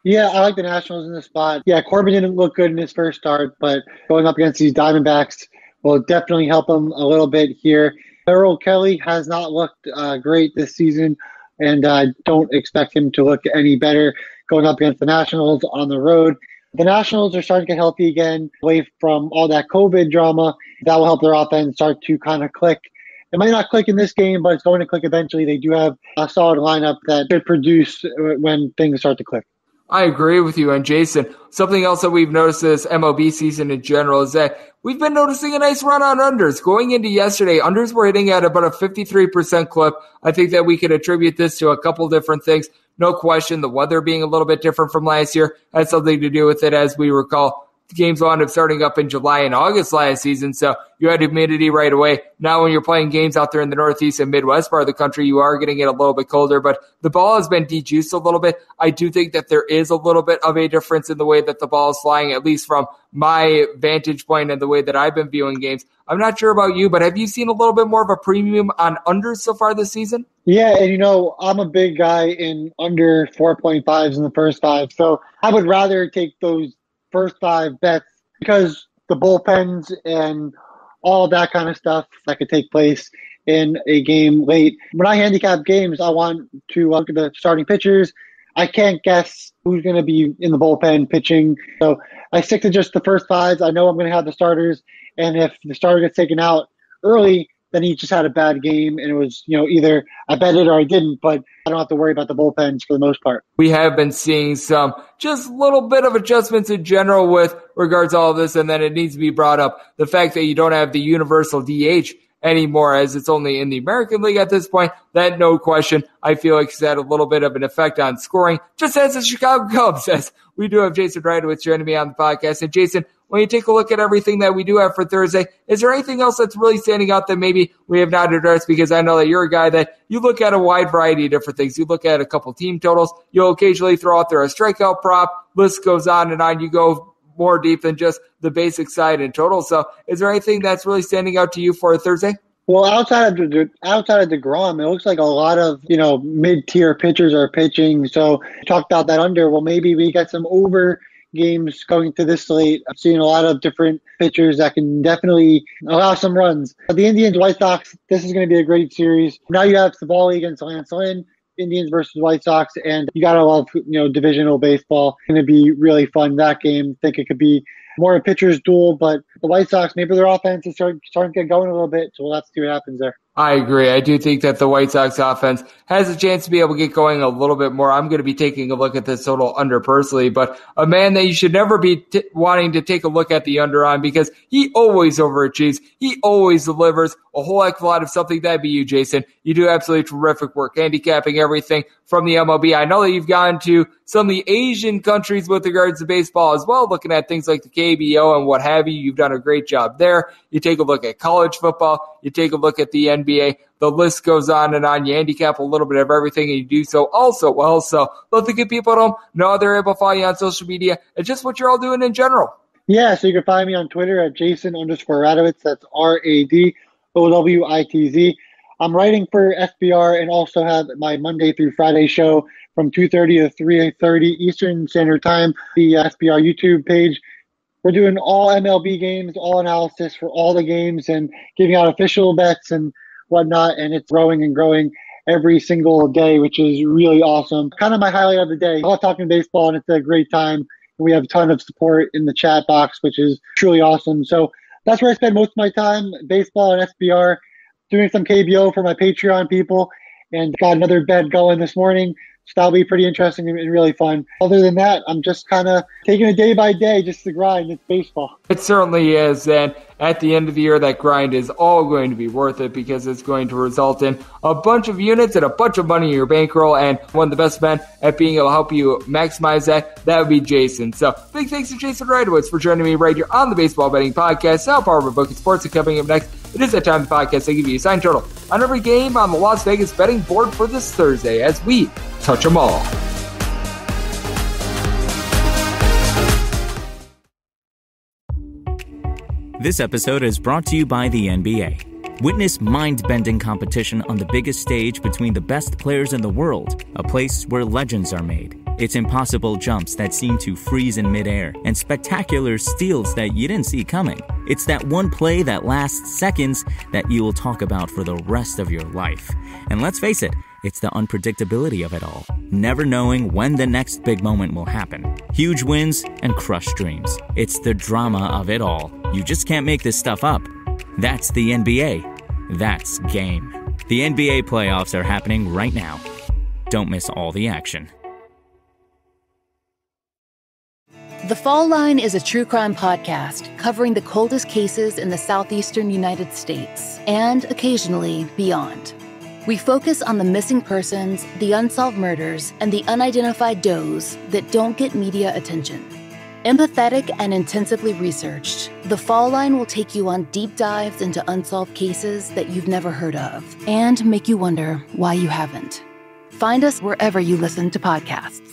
E: Yeah, I like the Nationals in this spot. Yeah, Corbin didn't look good in his first start, but going up against these Diamondbacks will definitely help him a little bit here. Merrill Kelly has not looked great this season, and I don't expect him to look any better going up against the Nationals on the road. The Nationals are starting to get healthy again, away from all that COVID drama. That will help their offense start to kind of click. It might not click in this game, but it's going to click eventually. They do have a solid lineup that should produce when things start to click.
B: I agree with you. And Jason, something else that we've noticed this MLB season in general is that we've been noticing a nice run on unders. Going into yesterday, unders were hitting at about a 53% clip. I think that we could attribute this to a couple different things. No question, the weather being a little bit different from last year had something to do with it. As we recall, the games wound up starting up in July and August last season, so you had humidity right away. Now when you're playing games out there in the Northeast and Midwest part of the country, you are getting it a little bit colder, but the ball has been dejuiced a little bit. I do think that there is a little bit of a difference in the way that the ball is flying, at least from my vantage point and the way that I've been viewing games. I'm not sure about you, but have you seen a little bit more of a premium on unders so far this season?
E: Yeah, and I'm a big guy in under 4.5s in the first 5, so I would rather take those first 5 bets because the bullpens and all that kind of stuff that could take place in a game late. When I handicap games, I want to look at the starting pitchers. I can't guess who's going to be in the bullpen pitching. So I stick to just the first fives. I know I'm going to have the starters. And if the starter gets taken out early, then he just had a bad game. And it was, either I bet it or I didn't, but I don't have to worry about the bullpens for the most part.
B: We have been seeing some just little bit of adjustments in general with regards to all of this. And then it needs to be brought up. The fact that you don't have the universal DH anymore, as it's only in the American League at this point, that no question, I feel like it's had a little bit of an effect on scoring, just as the Chicago Cubs, as we do have Jason Radowitz joining me on the podcast. And Jason, when you take a look at everything that we do have for Thursday, is there anything else that's really standing out that maybe we have not addressed? Because I know that you're a guy that you look at a wide variety of different things. You look at a couple team totals. You'll occasionally throw out there a strikeout prop. List goes on and on. You go more deep than just the basic side in total. So is there anything that's really standing out to you for Thursday?
E: Well, outside of DeGrom, it looks like a lot of, mid-tier pitchers are pitching. So talk about that under. Well, maybe we got some over games going to this slate. I'm seeing a lot of different pitchers that can definitely allow some runs. The Indians, White Sox, this is going to be a great series. Now you have Savali against Lance Lynn, Indians versus White Sox, and you got to love, divisional baseball. It's going to be really fun, that game. I think it could be more a pitcher's duel, but the White Sox, maybe their offense is starting to get going a little bit, so we'll have to see what happens there.
B: I agree. I do think that the White Sox offense has a chance to be able to get going a little bit more. I'm going to be taking a look at this total under personally, but a man that you should never be wanting to take a look at the under on, because he always overachieves. He always delivers a whole heck of a lot of something. That'd be you, Jason. You do absolutely terrific work handicapping everything from the MLB. I know that you've gone to some of the Asian countries with regards to baseball as well, looking at things like the KBO and what have you. You've done a great job there. You take a look at college football. You take a look at the NBA. The list goes on and on. You handicap a little bit of everything, and you do so also well. So let the good people at home know they're able to follow you on social media and just what you're all doing in general.
E: Yeah, so you can find me on Twitter at Jason_Radowitz. That's RADOWITZ. I'm writing for SBR and also have my Monday through Friday show from 2:30 to 3:30 Eastern Standard Time, the SBR YouTube page. We're doing all MLB games, all analysis for all the games, and giving out official bets and whatnot, and it's growing and growing every single day, which is really awesome. Kind of my highlight of the day. I love talking baseball, and it's a great time. We have a ton of support in the chat box, which is truly awesome. So that's where I spend most of my time, baseball and SBR, doing some KBO for my Patreon people, and got another bet going this morning. So that'll be pretty interesting and really fun. Other than that, I'm just kind of taking it day by day, just to grind. It's baseball.
B: It certainly is, and at the end of the year, that grind is all going to be worth it, because it's going to result in a bunch of units and a bunch of money in your bankroll, and one of the best men at being able to help you maximize that would be Jason. So big thanks to Jason Radowitz for joining me right here on the Baseball Betting Podcast, now part of our Book of Sports. And coming up next, it is that time of the podcast I give you a sign total on every game on the Las Vegas betting board for this Thursday, as we touch them all.
F: This episode is brought to you by the NBA. Witness mind-bending competition on the biggest stage between the best players in the world, a place where legends are made. It's impossible jumps that seem to freeze in midair, and spectacular steals that you didn't see coming. It's that one play that lasts seconds that you will talk about for the rest of your life. And let's face it, it's the unpredictability of it all, never knowing when the next big moment will happen. Huge wins and crushed dreams. It's the drama of it all. You just can't make this stuff up. That's the NBA. That's game. The NBA playoffs are happening right now. Don't miss all the action.
G: The Fall Line is a true crime podcast covering the coldest cases in the southeastern United States and occasionally beyond. We focus on the missing persons, the unsolved murders, and the unidentified does that don't get media attention. Empathetic and intensively researched, The Fall Line will take you on deep dives into unsolved cases that you've never heard of and make you wonder why you haven't. Find us wherever you listen to podcasts.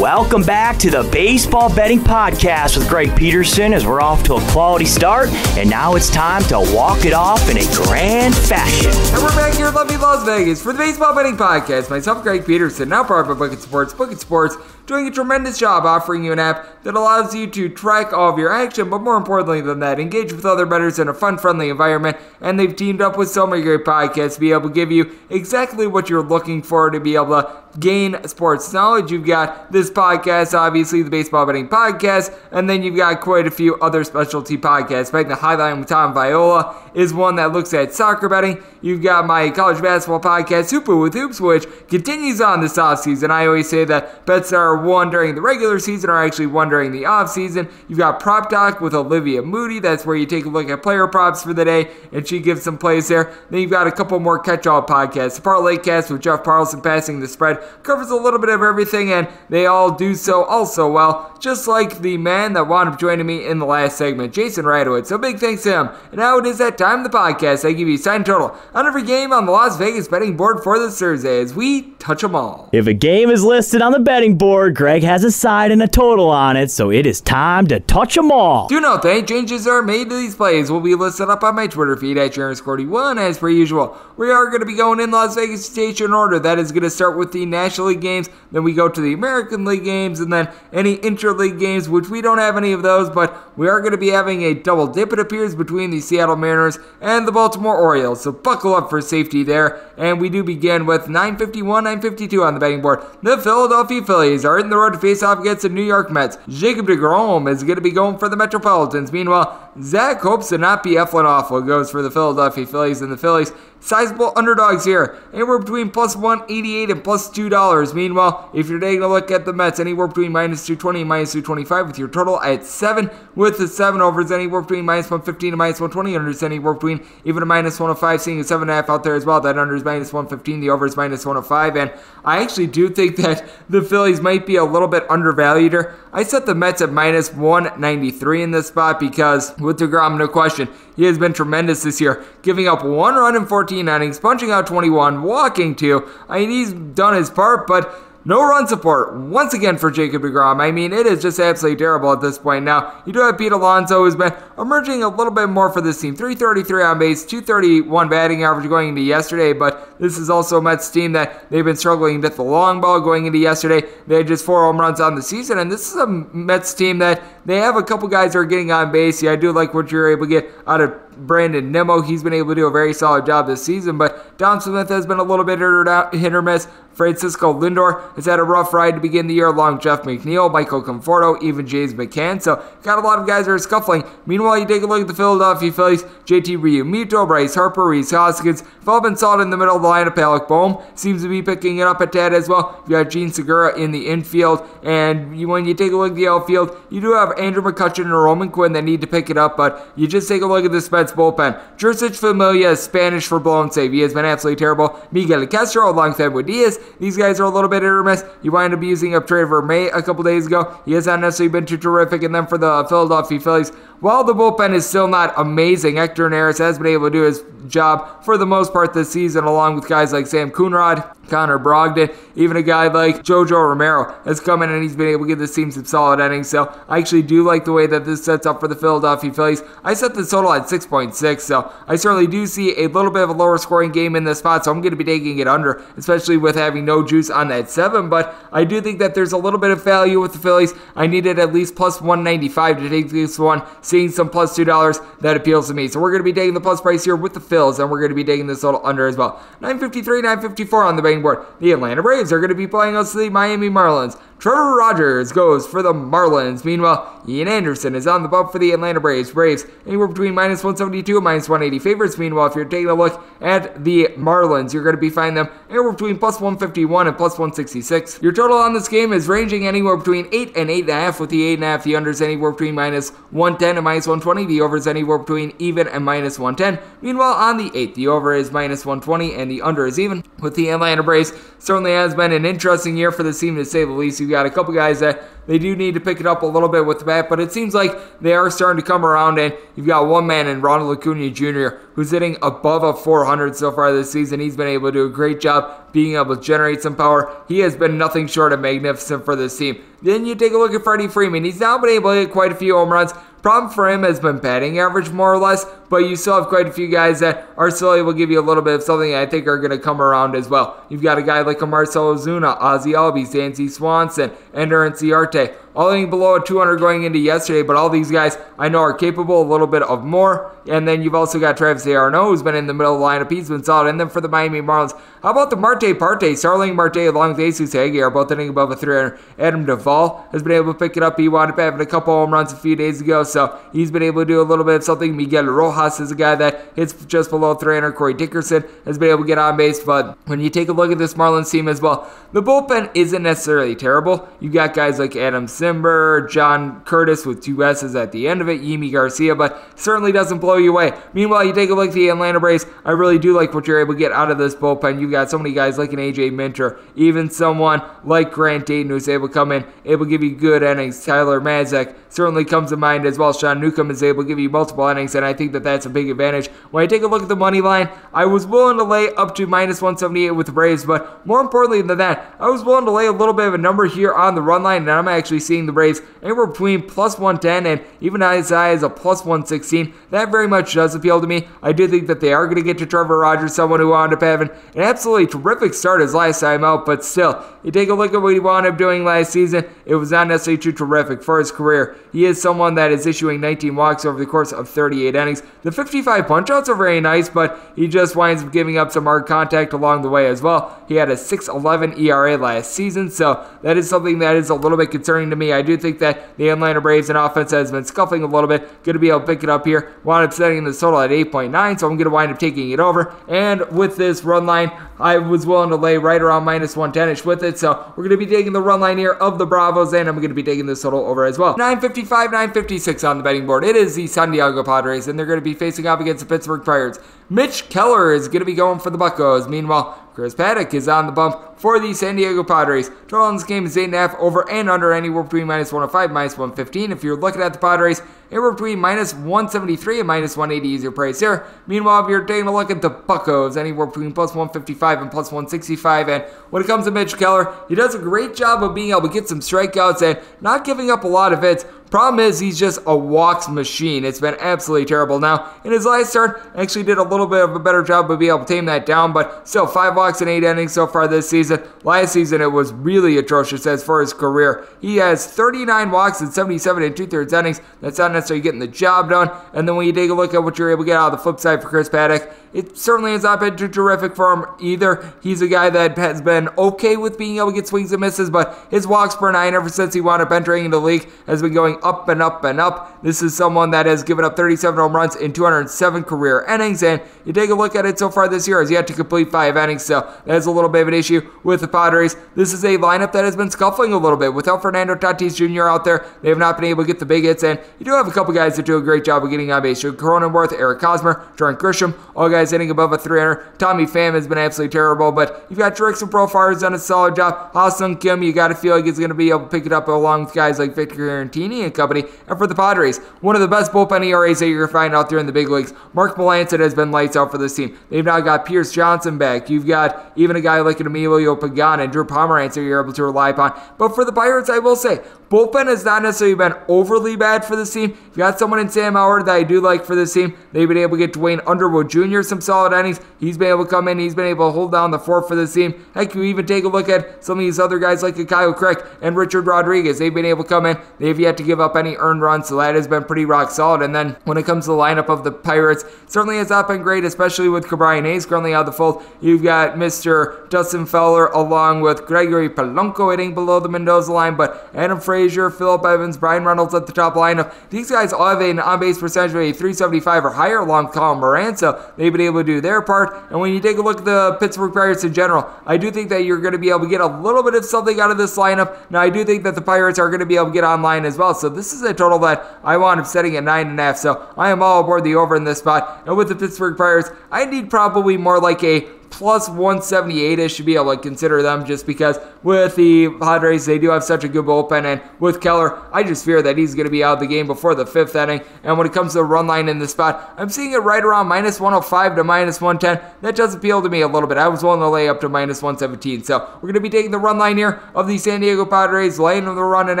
A: Welcome back to the Baseball Betting Podcast with Greg Peterson as we're off to a quality start, and now it's time to walk it off in a grand fashion.
B: And we're back here in lovely Las Vegas for the Baseball Betting Podcast. Myself, Greg Peterson, now part of Book It Sports. Book It Sports doing a tremendous job offering you an app that allows you to track all of your action, but more importantly than that, engage with other bettors in a fun, friendly environment. And they've teamed up with so many great podcasts to be able to give you exactly what you're looking for to be able to gain sports knowledge. You've got this podcast, obviously the Baseball Betting Podcast, and then you've got quite a few other specialty podcasts. Back the Highline with Tom Viola is one that looks at soccer betting. You've got my college basketball podcast, Hooper with Hoops, which continues on this offseason. I always say that bets that are won during the regular season are actually won during the offseason. You've got Prop Talk with Olivia Moody. That's where you take a look at player props for the day, and she gives some plays there. Then you've got a couple more catch-all podcasts. The Parlay Cast with Jeff Parlson passing the spread covers a little bit of everything, and they all do so also well, just like the man that wound up joining me in the last segment, Jason Radowitz. So big thanks to him. And now it is that time of the podcast. I give you a sign total on every game on the Las Vegas betting board for this Thursday as we touch them all.
A: If a game is listed on the betting board, Greg has a side and a total on it, so it is time to touch them all.
B: Do note that any changes are made to these plays will be listed up on my Twitter feed at JarenScorty1 as per usual. We are going to be going in Las Vegas station order. That is going to start with the National League games, then we go to the American League games, and then any intra-league games, which we don't have any of those, but we are going to be having a double dip, it appears, between the Seattle Mariners and the Baltimore Orioles. So buckle up for safety there. And we do begin with 951, 952 on the betting board. The Philadelphia Phillies are in the road to face off against the New York Mets. Jacob deGrom is going to be going for the Metropolitans. Meanwhile, Zach hopes to not be Eflin awful. Goes for the Philadelphia Phillies, and the Phillies sizable underdogs here, anywhere between plus 188 and plus $2. Meanwhile, if you're taking a look at the Mets, anywhere between minus 220 and minus 225 with your total at 7, with the 7 overs anywhere between minus 115 and minus 120, unders anywhere between even a minus 105, seeing a 7.5 out there as well. That under is minus 115, the over is minus 105, and I actually do think that the Phillies might be a little bit undervalued here. I set the Mets at minus 193 in this spot because with DeGrom, no question, he has been tremendous this year, giving up 1 run in 14 innings, punching out 21, walking 2. I mean, he's done his part, but no run support once again for Jacob deGrom. I mean, it is just absolutely terrible at this point. Now, you do have Pete Alonso, who's been emerging a little bit more for this team. 333 on base, 231 batting average going into yesterday, but this is also a Mets team that they've been struggling to hit the long ball going into yesterday. They had just 4 home runs on the season, and this is a Mets team that they have a couple guys that are getting on base. Yeah, I do like what you're able to get out of Brandon Nimmo. He's been able to do a very solid job this season, but Dom Smith has been a little bit hit or miss. Francisco Lindor has had a rough ride to begin the year along Jeff McNeil, Michael Conforto, even James McCann. So got a lot of guys that are scuffling. Meanwhile, you take a look at the Philadelphia Phillies. JT Realmuto, Bryce Harper, Rhys Hoskins have all been solid in the middle of the lineup. Alec Boehm seems to be picking it up a tad as well. You got Gene Segura in the infield, and when you take a look at the outfield, you do have Andrew McCutchen and Roman Quinn that need to pick it up, but you just take a look at the Mets bullpen. Jurcic Familia is Spanish for blown save. He has been absolutely terrible. Miguel Castro alongside with Diaz. These guys are a little bit hit or miss. You wind up using up Trevor May a couple days ago. He has not necessarily been too terrific. And then for the Philadelphia Phillies, while the bullpen is still not amazing, Hector Neris has been able to do his job for the most part this season, along with guys like Sam Coonrod, Connor Brogdon, even a guy like Jojo Romero has come in and he's been able to give this team some solid innings. So I actually do like the way that this sets up for the Philadelphia Phillies. I set the total at 6.6, so I certainly do see a little bit of a lower scoring game in this spot, so I'm going to be taking it under, especially with having no juice on that 7, but I do think that there's a little bit of value with the Phillies. I needed at least plus 195 to take this one, seeing some plus $2 that appeals to me. So we're going to be taking the plus price here with the Phils, and we're going to be taking this total under as well. 953, 954 on the betting board. The Atlanta Braves are going to be playing us the Miami Marlins. Trevor Rogers goes for the Marlins. Meanwhile, Ian Anderson is on the bump for the Atlanta Braves. Braves anywhere between minus 172 and minus 180 favorites. Meanwhile, if you're taking a look at the Marlins, you're going to be finding them anywhere between plus 151 and plus 166. Your total on this game is ranging anywhere between 8 and 8.5, with the 8.5, the unders anywhere between minus 110 and minus 120. The overs anywhere between even and minus 110. Meanwhile, on the 8, the over is minus 120 and the under is even. With the Atlanta Braves, certainly has been an interesting year for the team to say the least. You've got a couple guys that they do need to pick it up a little bit with the bat, but it seems like they are starting to come around, and you've got one man in Ronald Acuna Jr. who's hitting above a 400 so far this season. He's been able to do a great job being able to generate some power. He has been nothing short of magnificent for this team. Then you take a look at Freddie Freeman. He's now been able to hit quite a few home runs. Problem for him has been batting average, more or less, but you still have quite a few guys that are still able to give you a little bit of something I think are going to come around as well. You've got a guy like a Marcell Ozuna, Ozzie Albies, Dansby Swanson, Ender Inciarte, all hitting below a 200 going into yesterday, but all these guys I know are capable a little bit of more. And then you've also got Travis Arno, who's been in the middle of the lineup. He's been solid. And then for the Miami Marlins, how about the Marte Parte? Starling Marte along with Jesus Aguilar, both hitting above a 300. Adam Duvall has been able to pick it up. He wound up having a couple home runs a few days ago, so he's been able to do a little bit of something. Miguel Rojas is a guy that hits just below 300. Corey Dickerson has been able to get on base, but when you take a look at this Marlins team as well, the bullpen isn't necessarily terrible. You've got guys like Adam Simber, John Curtis with 2 S's at the end of it, Yimi Garcia, but certainly doesn't blow you away. Meanwhile, you take a look at the Atlanta Braves. I really do like what you're able to get out of this bullpen. You've got so many guys like an AJ Minter, even someone like Grant Dayton who's able to come in, able to give you good innings. Tyler Mazak certainly comes to mind as well. Sean Newcomb is able to give you multiple innings, and I think that that's a big advantage. When I take a look at the money line, I was willing to lay up to minus 178 with the Braves, but more importantly than that, I was willing to lay a little bit of a number here on the run line, and I'm actually seeing the Braves anywhere between plus 110 and even as high as a plus 116. That very much does appeal to me. I do think that they are going to get to Trevor Rogers, someone who wound up having an absolutely terrific start his last time out, but still, you take a look at what he wound up doing last season, it was not necessarily too terrific for his career. He is someone that is issuing 19 walks over the course of 38 innings. The 55 punch-outs are very nice, but he just winds up giving up some hard contact along the way as well. He had a 6.11 ERA last season, so that is something that is a little bit concerning to me. I do think that the Atlanta Braves and offense has been scuffling a little bit. Going to be able to pick it up here. Wound up setting this total at 8.9, so I'm going to wind up taking it over. And with this run line, I was willing to lay right around minus 110-ish with it, so we're going to be taking the run line here of the Bravos, and I'm going to be taking this total over as well. 955, 956 on the betting board. It is the San Diego Padres, and they're going to be facing off against the Pittsburgh Pirates. Mitch Keller is going to be going for the Buccos. Meanwhile, Chris Paddock is on the bump for the San Diego Padres. Total in this game is 8.5, over and under anywhere between minus 105, minus 115. If you're looking at the Padres, anywhere between minus 173 and minus 180 is your price here. Meanwhile, if you're taking a look at the Buccos, anywhere between plus 155 and plus 165. And when it comes to Mitch Keller, he does a great job of being able to get some strikeouts and not giving up a lot of hits. Problem is, he's just a walks machine. It's been absolutely terrible. Now, in his last start, actually did a little bit of a better job of being able to tame that down, but still 5 walks in 8 innings so far this season. Last season, it was really atrocious as far as career. He has 39 walks in 77 and 2/3 innings. That's not necessarily getting the job done. And then when you take a look at what you're able to get out of the flip side for Chris Paddock, it certainly has not been too terrific for him either. He's a guy that has been okay with being able to get swings and misses, but his walks per 9 ever since he wound up entering into the league has been going up and up and up. This is someone that has given up 37 home runs in 207 career innings, and you take a look at it so far this year, has yet to complete 5 innings, so that's a little bit of an issue with the Padres. This is a lineup that has been scuffling a little bit. Without Fernando Tatis Jr. out there, they have not been able to get the big hits, and you do have a couple guys that do a great job of getting on base. Cronenworth, Eric Hosmer, Trent Grisham, all guys hitting above a 300. Tommy Pham has been absolutely terrible, but you've got Jurickson Profar who's done a solid job. Ha-Seong Kim, you got to feel like he's going to be able to pick it up along with guys like Victor Garantini and company. And for the Padres, one of the best bullpen ERAs that you're going to find out there in the big leagues. Mark Melancon has been lights out for this team. They've now got Pierce Johnson back. You've got even a guy like an Emilio Pagan and Drew Pomeranz that you're able to rely upon. But for the Pirates, I will say, bullpen has not necessarily been overly bad for this team. You've got someone in Sam Howard that I do like for this team. They've been able to get Dwayne Underwood Jr. some solid innings. He's been able to come in. He's been able to hold down the fort for this team. Heck, you even take a look at some of these other guys like Kyle Crick and Richard Rodriguez. They've been able to come in. They've yet to give up any earned runs, so that has been pretty rock solid. And then when it comes to the lineup of the Pirates, certainly has not been great, especially with Cabrian Hayes currently out of the fold. You've got Mr. Dustin Fowler along with Gregory Polanco hitting below the Mendoza line, but Adam Frazier, Phillip Evans, Brian Reynolds at the top lineup. These guys all have an on-base percentage of a 375 or higher along with Colin Moran, so they've been able to do their part. And when you take a look at the Pittsburgh Pirates in general, I do think that you're going to be able to get a little bit of something out of this lineup. Now, I do think that the Pirates are going to be able to get online as well, so this is a total that I wound up setting at 9.5, so I am all aboard the over in this spot. And with the Pittsburgh Pirates, I need probably more like a plus 178-ish should be able to consider them, just because with the Padres, they do have such a good bullpen, and with Keller, I just fear that he's going to be out of the game before the 5th inning. And when it comes to the run line in this spot, I'm seeing it right around minus 105 to minus 110. That does appeal to me a little bit. I was willing to lay up to minus 117. So we're going to be taking the run line here of the San Diego Padres, laying them the run and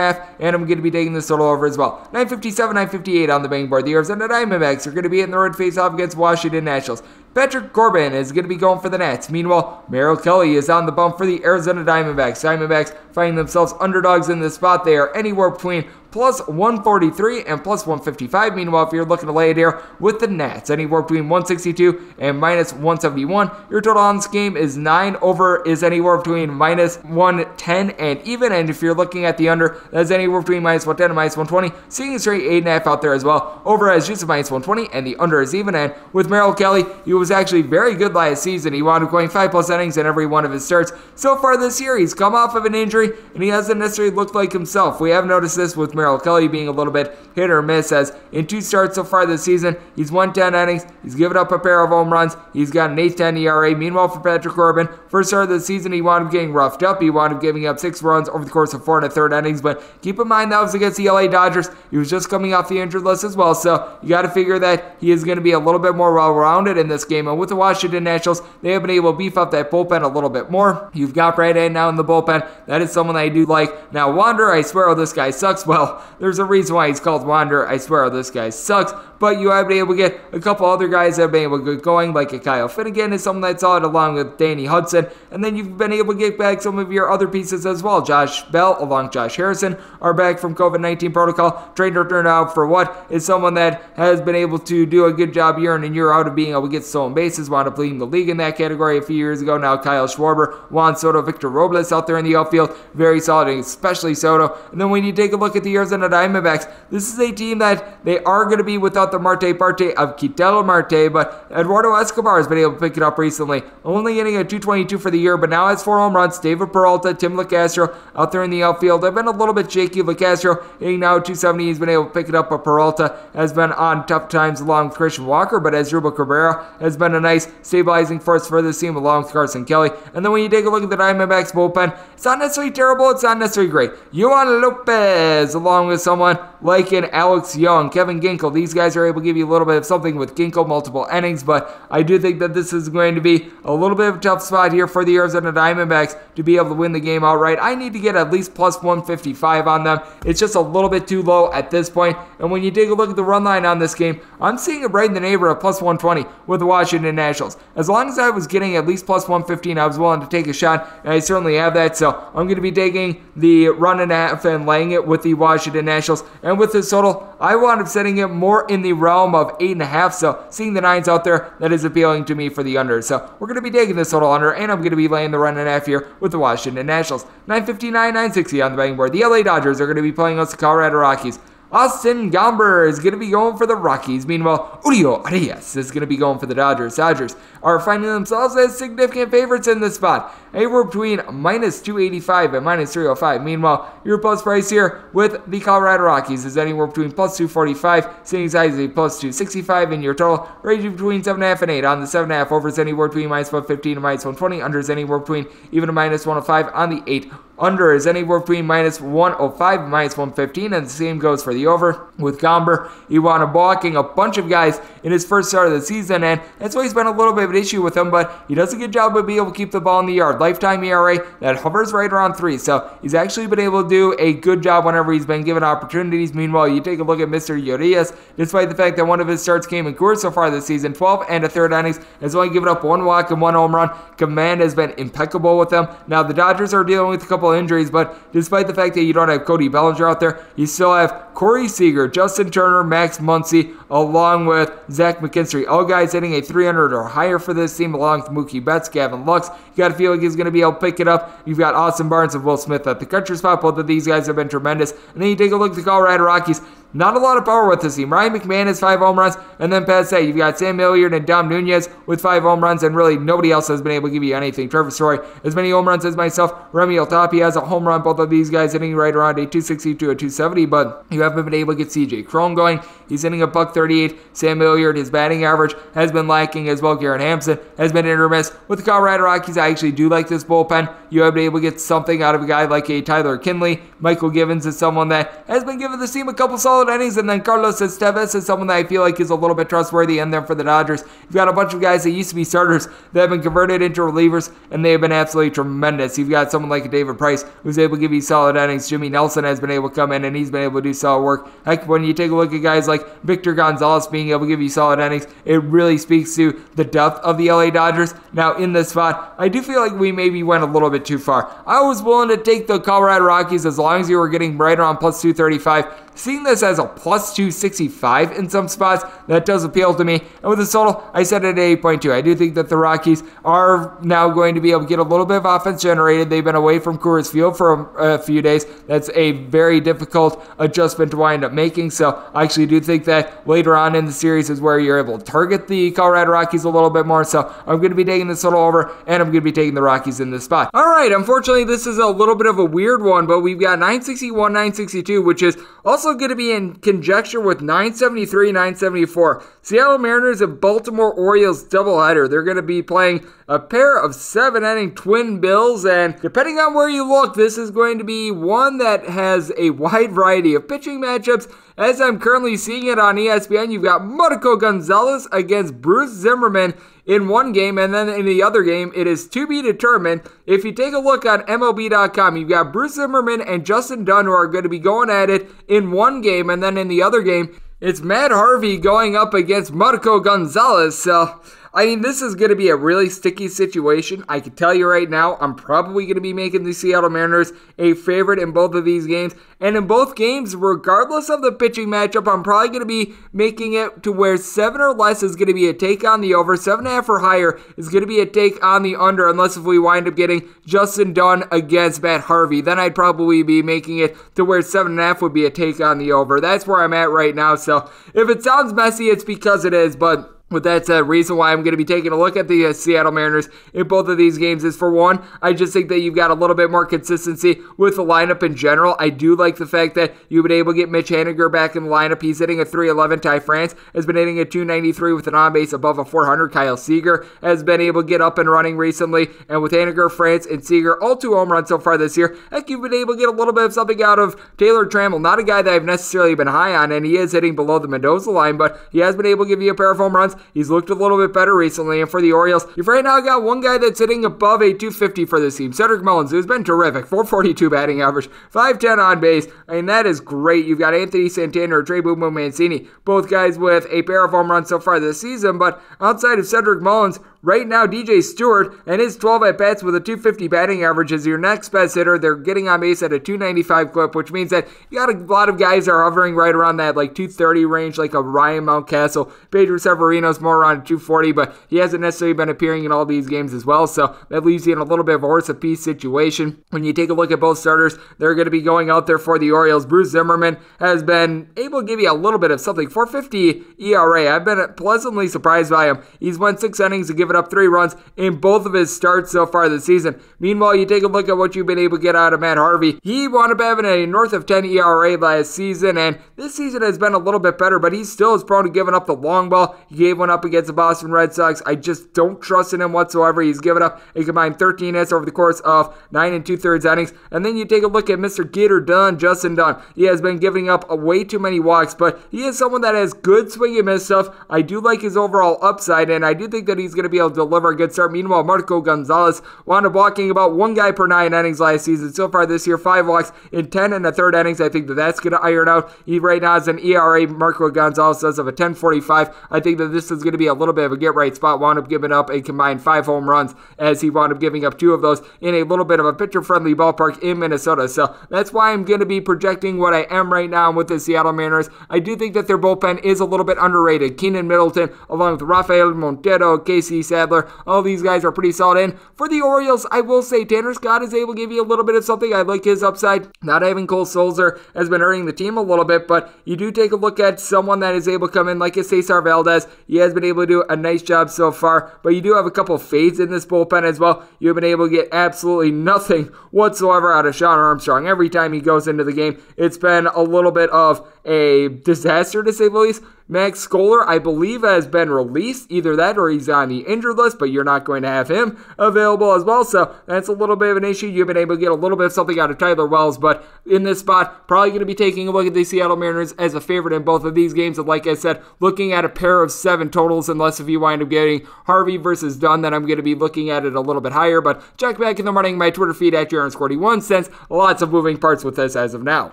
B: a half, and I'm going to be taking this total over as well. 957, 958 on the betting board. The Arizona Diamondbacks are going to be in the road face-off against Washington Nationals. Patrick Corbin is going to be going for the Nats. Meanwhile, Merrill Kelly is on the bump for the Arizona Diamondbacks. Diamondbacks finding themselves underdogs in this spot. They are anywhere between plus 143 and plus 155. Meanwhile, if you're looking to lay it here with the Nats, anywhere between 162 and minus 171. Your total on this game is 9. Over is anywhere between minus 110 and even. And if you're looking at the under, that's anywhere between minus 110 and minus 120. Seeing a straight 8.5 out there as well. Over is just a minus 120 and the under is even. And with Merrill Kelly, he was actually very good last season. He wound up going 5+ innings in every one of his starts. So far this year, he's come off of an injury and he hasn't necessarily looked like himself. We have noticed this with Merrill Kelly being a little bit hit or miss, as in 2 starts so far this season, he's won 10 innings, he's given up a pair of home runs, he's got an 8.10 ERA. Meanwhile, for Patrick Corbin, first start of the season, he wound up getting roughed up. He wound up giving up 6 runs over the course of 4 1/3 innings, but keep in mind that was against the LA Dodgers. He was just coming off the injured list as well, so you got to figure that he is going to be a little bit more well-rounded in this game. And with the Washington Nationals, they have been able to beef up that bullpen a little bit more. You've got Brad Hand now in the bullpen. That is someone that I do like. Now, Wander, I swear, this guy sucks. Well, there's a reason why he's called Wander. I swear, this guy sucks. But you have been able to get a couple other guys that have been able to get going, like a Kyle Finnegan is someone that's solid, along with Danny Hudson. And then you've been able to get back some of your other pieces as well. Josh Bell, along Josh Harrison, are back from COVID-19 protocol. Trainer turned out for what is someone that has been able to do a good job year in and year out of being able to get stolen bases, wound up leading the league in that category a few years ago. Now Kyle Schwarber, Juan Soto, Victor Robles out there in the outfield, very solid, especially Soto. And then when you take a look at the Arizona Diamondbacks, this is a team that they are going to be without the Marte Parte of Quintelo Marte, but Eduardo Escobar has been able to pick it up recently, only getting a 222 for the year, but now has 4 home runs. David Peralta, Tim LeCastro out there in the outfield. They've been a little bit shaky. LeCastro hitting now 270. He's been able to pick it up, but Peralta has been on tough times along with Christian Walker, but Asdrubal Cabrera has been a nice stabilizing force for this team along with Carson Kelly. And then when you take a look at the Diamondbacks bullpen, it's not necessarily terrible, it's not necessarily great. Yohan Lopez, along with someone like an Alex Young, Kevin Ginkel, these guys are able to give you a little bit of something with Ginkel, multiple innings, but I do think that this is going to be a little bit of a tough spot here for the Arizona Diamondbacks to be able to win the game outright. I need to get at least plus 155 on them. It's just a little bit too low at this point. And when you take a look at the run line on this game, I'm seeing it right in the neighborhood of plus 120 with the Washington Nationals. As long as I was getting at least plus 115, I was willing to take a shot, and I certainly have that. So I'm going to be taking the run and a half and laying it with the Washington Nationals. And with this total, I wound up setting it more in the realm of 8.5. So seeing the 9s out there, that is appealing to me for the under. So we're going to be taking this total under, and I'm going to be laying the run and a half here with the Washington Nationals. 959, 960 on the betting board. The LA Dodgers are going to be playing against the Colorado Rockies. Austin Gomber is going to be going for the Rockies. Meanwhile, Julio Arias is going to be going for the Dodgers. Dodgers are finding themselves as significant favorites in this spot. Anywhere between minus 285 and minus 305. Meanwhile, your plus price here with the Colorado Rockies is anywhere between plus 245, sitting as high as a plus 265, and your total ranging between 7.5 and 8. On the 7.5, over is anywhere between minus 115 and minus 120. Under is anywhere between even a minus 105 on the 8. Under is anywhere between minus 105 and minus 115, and the same goes for the over. With Gomber, he wound up balking a bunch of guys in his first start of the season, and that's why he's been a little bit of an issue with him, but he does a good job of being able to keep the ball in the yard. Lifetime ERA that hovers right around 3, so he's actually been able to do a good job whenever he's been given opportunities. Meanwhile, you take a look at Mr. Urias, despite the fact that one of his starts came in Coors so far this season, 12 1/3 innings, has only given up 1 walk and 1 home run. Command has been impeccable with them. Now, the Dodgers are dealing with a couple of injuries, but despite the fact that you don't have Cody Bellinger out there, you still have Corey Seager, Justin Turner, Max Muncy, along with Zach McKinstry. All guys hitting a 300 or higher for this team, along with Mookie Betts, Gavin Lux. You got to feel like he's going to be able to pick it up. You've got Austin Barnes and Will Smith at the catcher spot. Both of these guys have been tremendous. And then you take a look at the Colorado Rockies. not a lot of power with this team. Ryan McMahon has 5 home runs, and then past that, you've got Sam Hilliard and Dom Nunez with 5 home runs, and really nobody else has been able to give you anything. Trevor Story, as many home runs as myself. Remy Altapi has a home run. Both of these guys hitting right around a 260 to a 270, but you haven't been able to get CJ Cron going. He's hitting a $138. Sam Hilliard, his batting average has been lacking as well. Garrett Hampson has been hit or miss. With the Colorado Rockies, I actually do like this bullpen. You have been able to get something out of a guy like a Tyler Kinley. Michael Givens is someone that has been giving the team a couple solid innings, and then Carlos Estevez is someone that I feel like is a little bit trustworthy in there for the Dodgers. You've got a bunch of guys that used to be starters that have been converted into relievers, and they have been absolutely tremendous. You've got someone like David Price who's able to give you solid innings. Jimmy Nelson has been able to come in, and he's been able to do solid work. Heck, when you take a look at guys like Victor Gonzalez being able to give you solid innings, it really speaks to the depth of the LA Dodgers. Now, in this spot, I do feel like we maybe went a little bit too far. I was willing to take the Colorado Rockies as long as you were getting right around plus 235. Seeing this as a plus 265 in some spots, that does appeal to me. And with the total, I set it at 8.2. I do think that the Rockies are now going to be able to get a little bit of offense generated. They've been away from Coors Field for a few days. That's a very difficult adjustment to wind up making. So I actually do think that later on in the series is where you're able to target the Colorado Rockies a little bit more. So I'm going to be taking this total over, and I'm going to be taking the Rockies in this spot. All right, unfortunately, this is a little bit of a weird one, but we've got 961, 962, which is also going to be in conjecture with 973, 974. Seattle Mariners and Baltimore Orioles doubleheader. They're going to be playing a pair of 7-inning twin bills, and depending on where you look, this is going to be one that has a wide variety of pitching matchups. As I'm currently seeing it on ESPN, you've got Marco Gonzalez against Bruce Zimmerman in one game, and then in the other game, it is to be determined. If you take a look on MLB.com, you've got Bruce Zimmerman and Justin Dunn who are going to be going at it in one game, and then in the other game, it's Matt Harvey going up against Marco Gonzalez. So, I mean, this is going to be a really sticky situation. I can tell you right now, I'm probably going to be making the Seattle Mariners a favorite in both of these games. And in both games, regardless of the pitching matchup, I'm probably going to be making it to where 7 or less is going to be a take on the over. 7.5 or higher is going to be a take on the under, unless if we wind up getting Justin Dunn against Matt Harvey. Then I'd probably be making it to where 7.5 would be a take on the over. That's where I'm at right now. So if it sounds messy, it's because it is, but with that said, reason why I'm going to be taking a look at the Seattle Mariners in both of these games is, for one, I just think that you've got a little bit more consistency with the lineup in general. I do like the fact that you've been able to get Mitch Haniger back in the lineup. He's hitting a 311. Ty France has been hitting a 293 with an on-base above a 400. Kyle Seager has been able to get up and running recently. And with Haniger, France, and Seager, all 2 home runs so far this year, heck, you've been able to get a little bit of something out of Taylor Trammell. Not a guy that I've necessarily been high on, and he is hitting below the Mendoza line, but he has been able to give you a pair of home runs. He's looked a little bit better recently, and for the Orioles, you've right now got one guy that's hitting above a 250 for this team, Cedric Mullins, who's been terrific. 442 batting average, 510 on base. I mean, that is great. You've got Anthony Santana or Trey Boom Boom Mancini, both guys with a pair of home runs so far this season, but outside of Cedric Mullins, right now, DJ Stewart and his 12 at-bats with a 250 batting average is your next best hitter. They're getting on base at a 295 clip, which means that you got a lot of guys that are hovering right around that like 230 range, like a Ryan Mountcastle. Pedro Severino's more around 240, but he hasn't necessarily been appearing in all these games as well, so that leaves you in a little bit of a horse-apiece situation. When you take a look at both starters, they're going to be going out there for the Orioles. Bruce Zimmerman has been able to give you a little bit of something. 4.50 ERA. I've been pleasantly surprised by him. He's won 6 innings to give it up 3 runs in both of his starts so far this season. Meanwhile, you take a look at what you've been able to get out of Matt Harvey. He wound up having a north of 10 ERA last season, and this season has been a little bit better, but he still is prone to giving up the long ball. He gave one up against the Boston Red Sox. I just don't trust in him whatsoever. He's given up a combined 13 hits over the course of 9 2/3 innings. And then you take a look at Mr. Gator Dunn, Justin Dunn. He has been giving up way too many walks, but he is someone that has good swing and miss stuff. I do like his overall upside, and I do think that he's going to be able to deliver a good start. Meanwhile, Marco Gonzalez wound up walking about 1 guy per 9 innings last season. So far this year, 5 walks in 10 1/3 innings. I think that that's going to iron out. He right now has an ERA, Marco Gonzalez says, of a 10.45. I think that this is going to be a little bit of a get-right spot. Wound up giving up a combined 5 home runs as he wound up giving up 2 of those in a little bit of a pitcher-friendly ballpark in Minnesota. So that's why I'm going to be projecting what I am right now with the Seattle Mariners. I do think that their bullpen is a little bit underrated. Keenan Middleton, along with Rafael Montero, Casey Sadler. All these guys are pretty solid in. For the Orioles, I will say Tanner Scott is able to give you a little bit of something. I like his upside. Not having Cole Sulzer has been hurting the team a little bit, but you do take a look at someone that is able to come in like a Cesar Valdez. He has been able to do a nice job so far, but you do have a couple fades in this bullpen as well. You've been able to get absolutely nothing whatsoever out of Sean Armstrong. Every time he goes into the game, it's been a little bit of a disaster, to say the least. Max Scholar, I believe, has been released. Either that or he's on the injured list, but you're not going to have him available as well. So that's a little bit of an issue. You've been able to get a little bit of something out of Tyler Wells, but in this spot, probably going to be taking a look at the Seattle Mariners as a favorite in both of these games. And like I said, looking at a pair of 7 totals, unless if you wind up getting Harvey versus Dunn, then I'm going to be looking at it a little bit higher. But check back in the morning my Twitter feed at JaronScore81 since lots of moving parts with this as of now.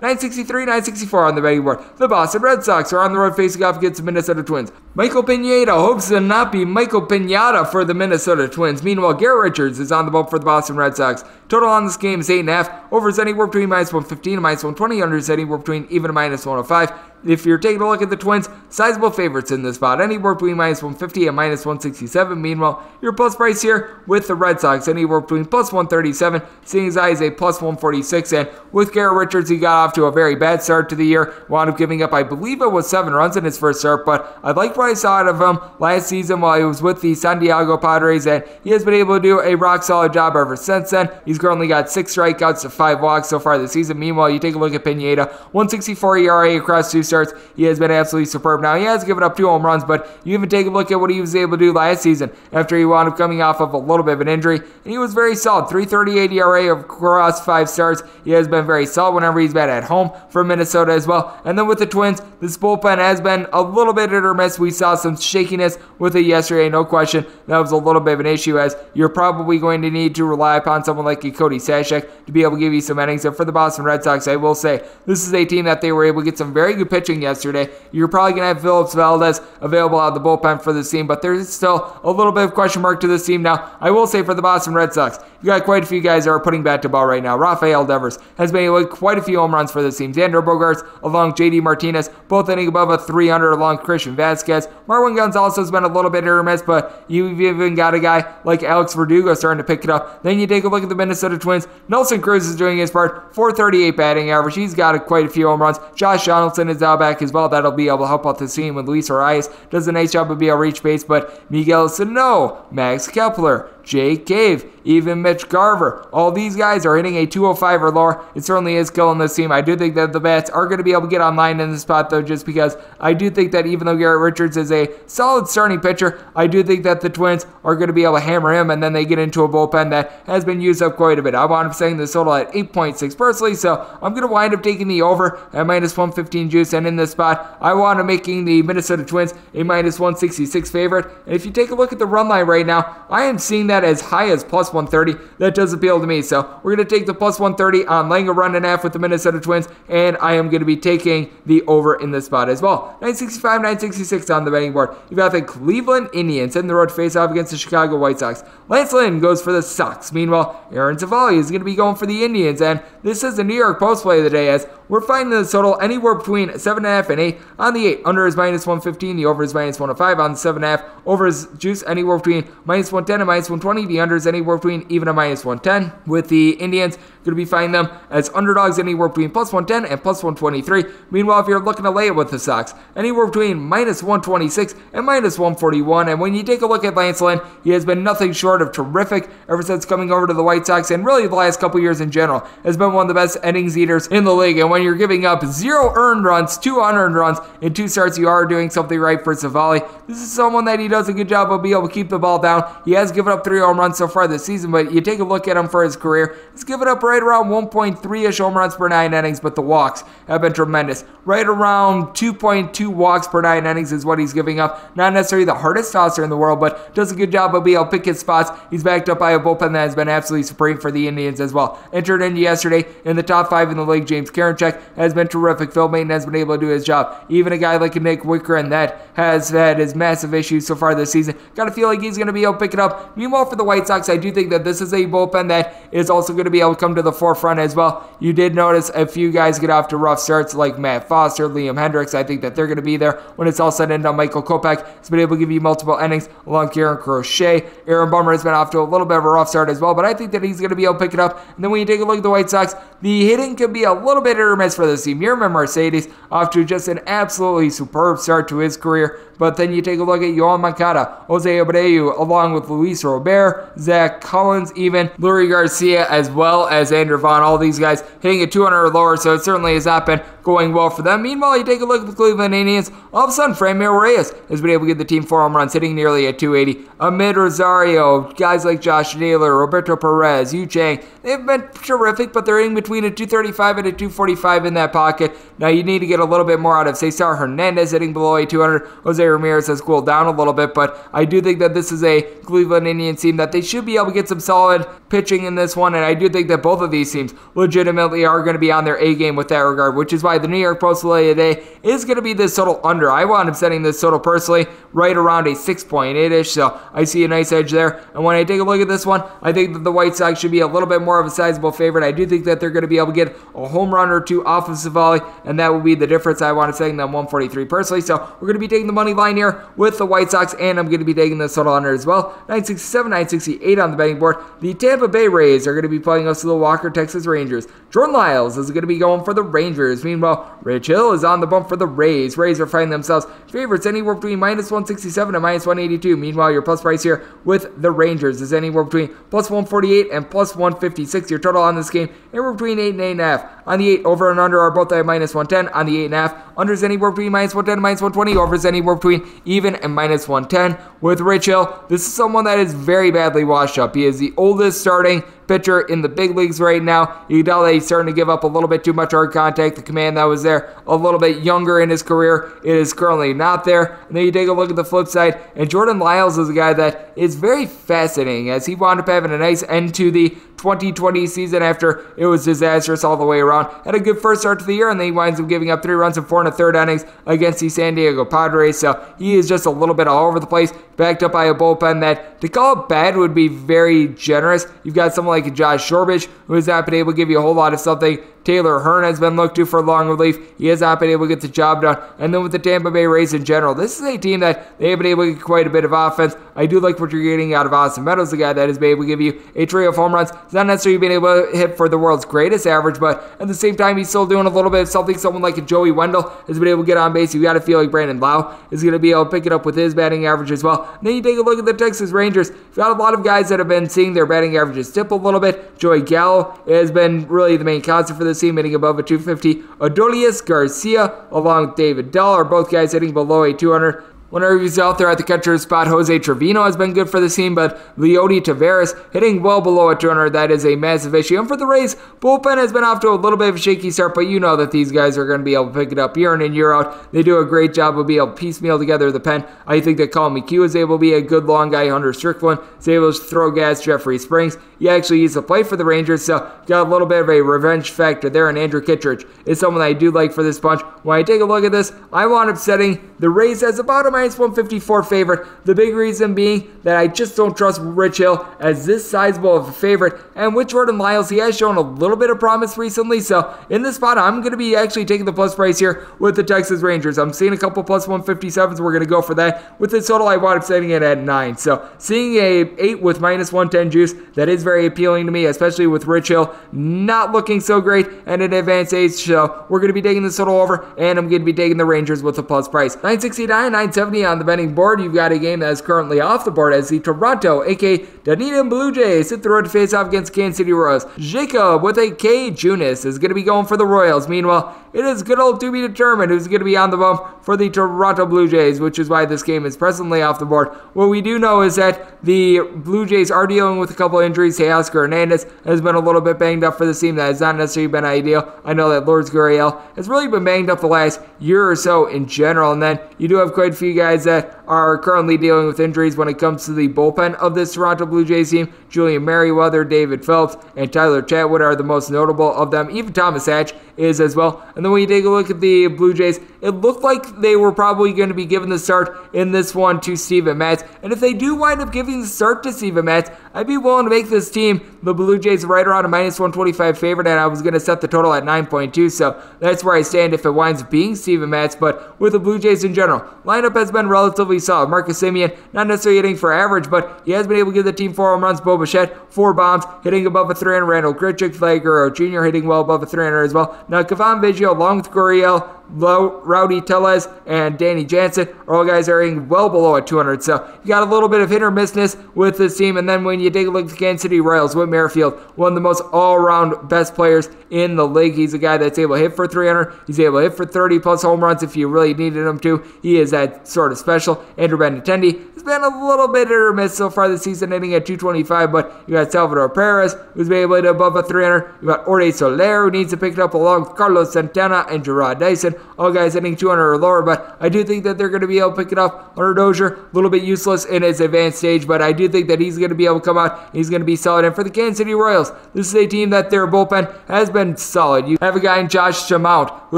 B: 963, 964 on the betting board. The Boston Red Sox are on the road facing off against the Minnesota Twins. Michael Pineda hopes to not be Michael Pinata for the Minnesota Twins. Meanwhile, Garrett Richards is on the bump for the Boston Red Sox. Total on this game is 8.5. Over is anywhere between -115 and -120. Under is anywhere between even and -105. If you're taking a look at the Twins, sizable favorites in this spot, anywhere between -150 and -167. Meanwhile, your plus price here with the Red Sox, anywhere between +137, seeing as high as a +146. And with Garrett Richards, he got off to a very bad start to the year, wound up giving up, I believe it was 7 runs in his first start, but I liked what I saw out of him last season while he was with the San Diego Padres, and he has been able to do a rock-solid job ever since then. He's currently got 6 strikeouts to 5 walks so far this season. Meanwhile, you take a look at Pineda, 1.64 ERA across 2 starts. He has been absolutely superb. Now, he has given up 2 home runs, but you even take a look at what he was able to do last season after he wound up coming off of a little bit of an injury, and he was very solid. 3.38 ERA across 5 starts. He has been very solid whenever he's been at home for Minnesota as well. And then with the Twins, this bullpen has been a little bit hit or miss. We saw some shakiness with it yesterday, no question. That was a little bit of an issue, as you're probably going to need to rely upon someone like Cody Sashek to be able to give you some innings. And for the Boston Red Sox, I will say, this is a team that they were able to get some very good pitching yesterday. You're probably going to have Phillips Valdez available out of the bullpen for this team, but there's still a little bit of question mark to this team. Now, I will say for the Boston Red Sox, you got quite a few guys that are putting bat to ball right now. Rafael Devers has been able to quite a few home runs for this team. Xander Bogaerts along JD Martinez, both hitting above a 300 along Christian Vasquez. Marwin Gonzalez has been a little bit hit or miss, but you've even got a guy like Alex Verdugo starting to pick it up. Then you take a look at the Minnesota Twins. Nelson Cruz is doing his part, 438 batting average. He's got quite a few home runs. Josh Donaldson is out back as well. That'll be able to help out the team when Luis Arias does a nice job of being able to reach base, but Miguel Sano, Max Kepler, Jake Cave, even Mitch Garver. All these guys are hitting a 205 or lower. It certainly is killing this team. I do think that the bats are going to be able to get online in this spot, though, just because I do think that even though Garrett Richards is a solid starting pitcher, I do think that the Twins are going to be able to hammer him, and then they get into a bullpen that has been used up quite a bit. I wound up saying this total at 8.6 personally, so I'm going to wind up taking the over at -115 juice, and in this spot, I wound up making the Minnesota Twins a -166 favorite. And if you take a look at the run line right now, I am seeing that as high as +130. That does appeal to me, so we're going to take the +130 on laying a run and a half with the Minnesota Twins, and I am going to be taking the over in this spot as well. 965, 966 on the betting board. You've got the Cleveland Indians in the road to face off against the Chicago White Sox. Lance Lynn goes for the Sox. Meanwhile, Aaron Zavalli is going to be going for the Indians, and this is the New York Post play of the day, as we're finding the total anywhere between 7.5 and 8 on the 8. Under is -115. The over is -105 on the 7.5. Over is juice anywhere between -110 and -120. The under is anywhere between even a -110. With the Indians, going to be finding them as underdogs anywhere between +110 and +123. Meanwhile, if you're looking to lay it with the Sox, anywhere between -126 and -141. And when you take a look at Lance Lynn, he has been nothing short of terrific ever since coming over to the White Sox, and really the last couple years in general has been one of the best innings eaters in the league. And when you're giving up 0 earned runs, 2 unearned runs in 2 starts, you are doing something right for Zavalli. This is someone that he does a good job of being able to keep the ball down. He has given up 3 home runs so far this season, but you take a look at him for his career, he's given up right around 1.3-ish home runs per 9 innings, but the walks have been tremendous. Right around 2.2 walks per 9 innings is what he's giving up. Not necessarily the hardest tosser in the world, but does a good job of being able to pick his spots. He's backed up by a bullpen that has been absolutely supreme for the Indians as well. Entered into yesterday in the top 5 in the league, James Karinchak has been terrific. Phil Maton has been able to do his job. Even a guy like a Nick Wickren that has had his massive issues so far this season, got to feel like he's going to be able to pick it up. Meanwhile, Meanwhile, for the White Sox, I do think that this is a bullpen that is also going to be able to come to the forefront as well. You did notice a few guys get off to rough starts like Matt Foster, Liam Hendricks. I think that they're going to be there when it's all said and done. Michael Kopech has been able to give you multiple innings along Kieran Crochet. Aaron Bummer has been off to a little bit of a rough start as well, but I think that he's going to be able to pick it up. And then when you take a look at the White Sox, the hitting could be a little bit hit or miss for this team. Yerman Mercedes off to just an absolutely superb start to his career. But then you take a look at Yohan Moncada, Jose Abreu, along with Luis Robert, Zach Collins, even Lurie Garcia, as well as Andrew Vaughn. All these guys hitting at 200 or lower, so it certainly has not been going well for them. Meanwhile, you take a look at the Cleveland Indians. All of a sudden, Franmil Reyes has been able to get the team 4 home runs, hitting nearly at 280. Amid Rosario, guys like Josh Naylor, Roberto Perez, Yu Chang, they've been terrific, but they're in between a 235 and a 245 in that pocket. Now, you need to get a little bit more out of Cesar Hernandez, hitting below a 200. Jose Ramirez has cooled down a little bit, but I do think that this is a Cleveland Indians team that they should be able to get some solid pitching in this one, and I do think that both of these teams legitimately are going to be on their A game with that regard, which is why the New York Post today is going to be this total under. I wound up setting this total personally right around a 6.8-ish, so I see a nice edge there. And when I take a look at this one, I think that the White Sox should be a little bit more of a sizable favorite. I do think that they're going to be able to get a home run or two off of Savali, and that will be the difference. I want to setting them 143 personally, so we're going to be taking the money line here with the White Sox, and I'm going to be taking this total under as well. 967, 968 on the betting board. The Tampa Bay Rays are going to be playing us to the Walker, Texas Rangers. Jordan Lyles is going to be going for the Rangers. Meanwhile, Rich Hill is on the bump for the Rays. Rays are finding themselves favorites anywhere between minus 167 and minus 182. Meanwhile, your plus price here with the Rangers is anywhere between plus 148 and plus 156. Your total on this game anywhere between 8 and 8.5. On the 8, over and under are both at minus 110. On the 8.5, under is anywhere between minus 110 and minus 120. Over is anywhere between even and minus 110. With Rich Hill, this is someone that is very badly washed up. He is the oldest starting pitcher in the big leagues right now. You can tell that he's starting to give up a little bit too much hard contact. The command that was there a little bit younger in his career, it is currently not there. And then you take a look at the flip side, and Jordan Lyles is a guy that is very fascinating, as he wound up having a nice end to the 2020 season after it was disastrous all the way around. Had a good first start to the year, and then he winds up giving up 3 runs in 4 1/3 innings against the San Diego Padres. So he is just a little bit all over the place, backed up by a bullpen that, to call it bad, would be very generous. You've got someone like Josh Shorbridge, who has not been able to give you a whole lot of something. Taylor Hearn has been looked to for long relief. He has not been able to get the job done. And then with the Tampa Bay Rays in general, this is a team that they have been able to get quite a bit of offense. I do like what you're getting out of Austin Meadows, the guy that has been able to give you a trio of home runs. He's not necessarily been able to hit for the world's greatest average, but at the same time, he's still doing a little bit of something. Someone like a Joey Wendell has been able to get on base. You got to feel like Brandon Lau is going to be able to pick it up with his batting average as well. And then you take a look at the Texas Rangers. You've got a lot of guys that have been seeing their batting averages dip a little bit. Joey Gallo has been really the main constant for this team, hitting above a 250. Adolis Garcia along with David Dahl are both guys hitting below a 200. Whenever he's out there at the catcher spot, Jose Trevino has been good for the team, but Leody Taveras hitting well below a 200, that is a massive issue. And for the Rays, bullpen has been off to a little bit of a shaky start, but you know that these guys are going to be able to pick it up year in and year out. They do a great job of being able to piecemeal together the pen. I think that Colin McHugh is able to be a good long guy. Hunter Strickland is able to throw gas. Jeffrey Springs, he actually used to play for the Rangers, so got a little bit of a revenge factor there. And Andrew Kittredge is someone that I do like for this bunch. When I take a look at this, I wound up setting the Rays as about a minus 154 favorite. The big reason being that I just don't trust Rich Hill as this sizable of a favorite. And with Jordan Lyles, he has shown a little bit of promise recently. So in this spot, I'm going to be actually taking the plus price here with the Texas Rangers. I'm seeing a couple plus 157s. We're going to go for that. With the total, I wound up setting it at 9. So seeing a 8 with minus 110 juice, that is very appealing to me, especially with Rich Hill not looking so great and an advanced age. So we're going to be taking this total over, and I'm going to be taking the Rangers with the plus price. 969, 970 on the betting board. You've got a game that is currently off the board as the Toronto, aka Dunedin Blue Jays, hit the road to face off against Kansas City Royals. Jacob with a K. Junis is going to be going for the Royals. Meanwhile, it is good old to be determined who's going to be on the bump for the Toronto Blue Jays, which is why this game is presently off the board. What we do know is that the Blue Jays are dealing with a couple injuries. Teoscar Hernandez has been a little bit banged up for the team. That has not necessarily been ideal. I know that Lourdes Gurriel has really been banged up the last year or so in general, and then you do have quite a few guys that are currently dealing with injuries when it comes to the bullpen of this Toronto Blue Jays team. Julian Merriweather, David Phelps, and Tyler Chatwood are the most notable of them. Even Thomas Hatch is as well. And then when you take a look at the Blue Jays, it looked like they were probably going to be given the start in this one to Steven Matz. And if they do wind up giving the start to Steven Matz, I'd be willing to make this team, the Blue Jays, right around a -125 favorite, and I was going to set the total at 9.2, so that's where I stand if it winds up being Steven Matz. But with the Blue Jays in general, lineup has been relatively solid. Marcus Semien, not necessarily hitting for average, but he has been able to give the team 4 home runs. Bo Bichette, 4 bombs, hitting above a 300. Randall Grichuk, Vlad Guerrero Jr. hitting well above a 300 as well. Now, Cavan Biggio, along with Gurriel, Rowdy Tellez, and Danny Jansen are all guys that are hitting well below at 200. So you got a little bit of hit or missness with this team. And then when you take a look at the Kansas City Royals, Whit Merrifield, one of the most all-around best players in the league. He's a guy that's able to hit for 300. He's able to hit for 30-plus home runs if you really needed him to. He is that sort of special. Andrew Benintendi has been a little bit hit or miss so far this season, hitting at 225, but you got Salvador Perez, who's been able to hit above a 300. You got Orde Soler, who needs to pick it up along with Carlos Santana and Gerard Dyson, all guys hitting 200 or lower, but I do think that they're going to be able to pick it up. Hunter Dozier, a little bit useless in his advanced stage, but I do think that he's going to be able to come out. He's going to be solid. And for the Kansas City Royals, this is a team that their bullpen has been solid. You have a guy in Josh Chamount who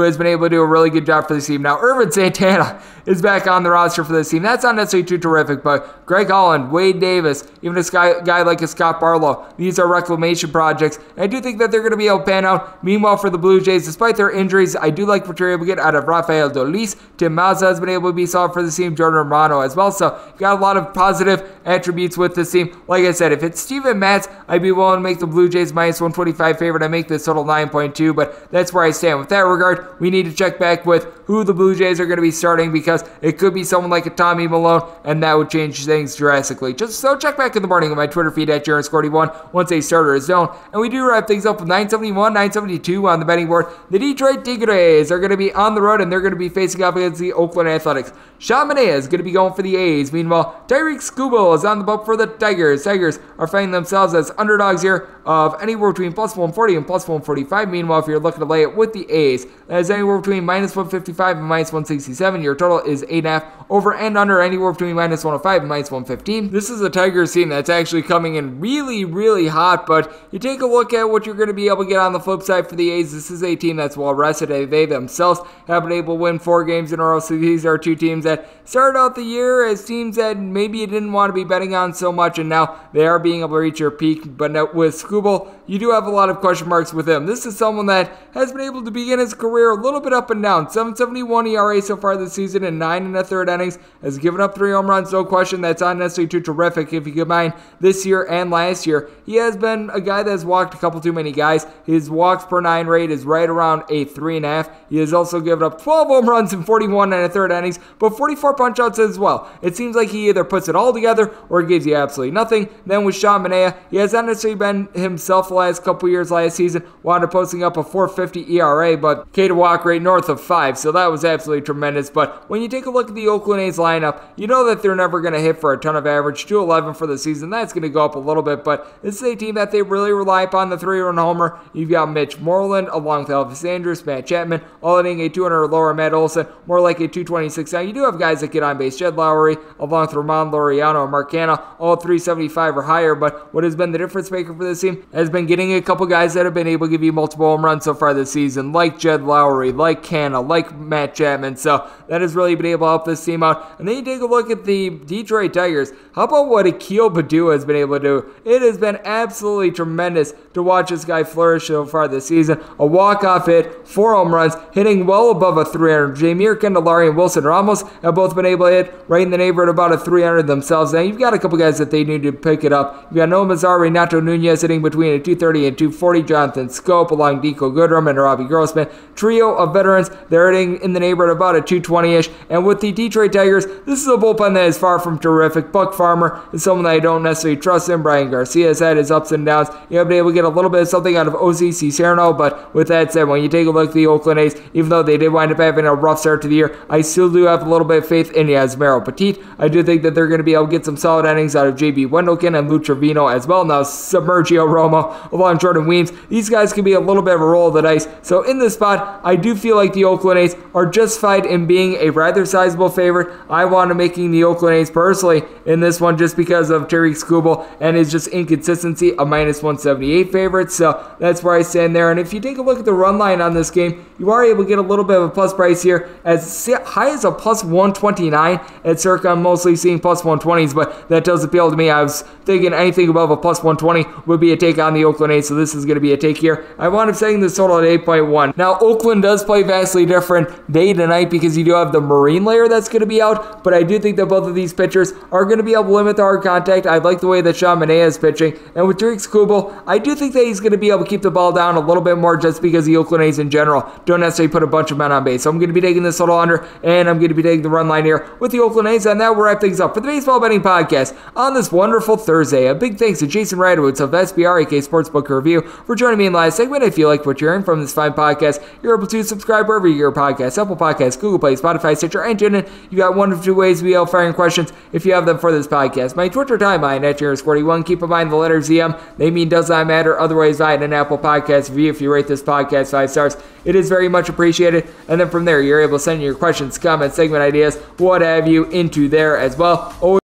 B: has been able to do a really good job for this team. Now, Irvin Santana is back on the roster for this team. That's not necessarily too terrific, but Greg Holland, Wade Davis, even a guy like a Scott Barlow, these are reclamation projects. And I do think that they're going to be able to pan out. Meanwhile, for the Blue Jays, despite their injuries, I do like what you're able to get out of Rafael Dolis. Tim Mazza has been able to be solid for the team. Jordan Romano as well. So you've got a lot of positive attributes with this team. Like I said, if it's Steven Matz, I'd be willing to make the Blue Jays -125 favorite. I make this total 9.2, but that's where I stand. With that regard, we need to check back with who the Blue Jays are going to be starting, because it could be someone like a Tommy Malone, and that would change things drastically. Just so check back in the morning on my Twitter feed at JarenScorty1 once a starter is known. And we do wrap things up with 971, 972 on the betting board. The Detroit Tigres are going to be on the road, and they're going to be facing up against the Oakland Athletics. Sean Manaea is going to be going for the A's. Meanwhile, Tyreek Skubal is on the bump for the Tigers. Tigers are finding themselves as underdogs here of anywhere between +140 and +145. Meanwhile, if you're looking to lay it with the A's, that is anywhere between -155 and -167. Your total is 8.5. Over and under anywhere between -105 and -115. This is a Tigers team that's actually coming in really, really hot, but you take a look at what you're going to be able to get on the flip side for the A's. This is a team that's well rested. They themselves have been able to win 4 games in a row, so these are 2 teams that started out the year as teams that maybe you didn't want to be betting on so much, and now they are being able to reach their peak. But with Skubal, you do have a lot of question marks with him. This is someone that has been able to begin his career a little bit up and down. 7.71 ERA so far this season in 9 1/3 innings. Has given up 3 home runs, no question. That's not necessarily too terrific if you combine this year and last year. He has been a guy that has walked a couple too many guys. His walks per 9 rate is right around a 3.5. He has also given up 12 home runs in 41 1/3 innings, but 44 punch-outs as well. It seems like he either puts it all together or gives you absolutely nothing. Then with Sean Manaea, he has not necessarily been himself the last couple years. Last season, wound up posting up a 4.50 ERA, but K to walk rate north of 5, so that was absolutely tremendous. But when you take a look at the Oakland A's lineup, you know that they're never going to hit for a ton of average. 211 for the season, that's going to go up a little bit, but this is a team that they really rely upon the 3-run homer. You've got Mitch Moreland along with Elvis Andrus, Matt Chapman, all hitting a 200 or lower. Matt Olson, more like a 226. Now, you do have guys that get on base. Jed Lowry, along with Ramon Laureano and Mark Canha, all 375 or higher, but what has been the difference maker for this team has been getting a couple guys that have been able to give you multiple home runs so far this season, like Jed Lowry, like Canha, like Matt Chapman, so that has really been able to help this team out. And then you take a look at the Detroit Tigers. How about what Akil Baddoo has been able to do? It has been absolutely tremendous to watch this guy flourish so far this season. A walk-off hit, 4 home runs, hitting well above a 300. Jameer Candelario and Wilson Ramos have both been able to hit right in the neighborhood of about a 300 themselves. Now, you've got a couple guys that they need to pick it up. You've got Noah Mazar, Renato Nunez hitting between a 230 and 240. Jonathan Scope along Deco Goodrum and Robbie Grossman. Trio of veterans, they're hitting in the neighborhood of about a 220-ish. And with the Detroit Tigers, this is a bullpen that is far from terrific. Buck Farmer is someone that I don't necessarily trust in. Brian Garcia has had his ups and downs. You have been able to get a little bit of something out of OC Cicerno, but with that said, when you take a look at the Oakland A's, even though though they did wind up having a rough start to the year, I still do have a little bit of faith in Yasmero Petit. I do think that they're going to be able to get some solid innings out of J.B. Wendelken and Lou Trevino as well. Now, Submergio Romo along Jordan Weems, these guys could be a little bit of a roll of the dice. So in this spot, I do feel like the Oakland A's are justified in being a rather sizable favorite. I want to making the Oakland A's personally in this one just because of Tariq Skubal and his just inconsistency, a minus 178 favorite. So that's where I stand there. And if you take a look at the run line on this game, you are able to get a little bit of a plus price here, as high as a plus 129 at circa. I'm mostly seeing plus 120s, but that does appeal to me. I was thinking anything above a plus 120 would be a take on the Oakland A's, so this is going to be a take here. I wound up setting this total at 8.1. Now, Oakland does play vastly different day to night because you do have the Marine layer that's going to be out, but I do think that both of these pitchers are going to be able to limit the hard contact. I like the way that Sean Manaea is pitching, and with Tariq Skubal, I do think that he's going to be able to keep the ball down a little bit more just because the Oakland A's in general don't necessarily put a bunch of men on base. So I'm going to be taking this total under, and I'm going to be taking the run line here with the Oakland A's, and that will wrap things up for the Baseball Betting Podcast on this wonderful Thursday. A big thanks to Jason Radowitz of SBR, aka Sportsbook Review, for joining me in the last segment. If you like what you're hearing from this fine podcast, you're able to subscribe wherever you get your podcasts, Apple Podcasts, Google Play, Spotify, Stitcher, and TuneIn. You got one of two ways to be able to fire in questions if you have them for this podcast. My Twitter timeline at JRS41. Keep in mind the letter ZM. They mean does not matter. Otherwise, via an Apple Podcast review, if you rate this podcast 5 stars, it is very much appreciated. And then from there, you're able to send your questions, comments, segment ideas, what have you, into there as well. Always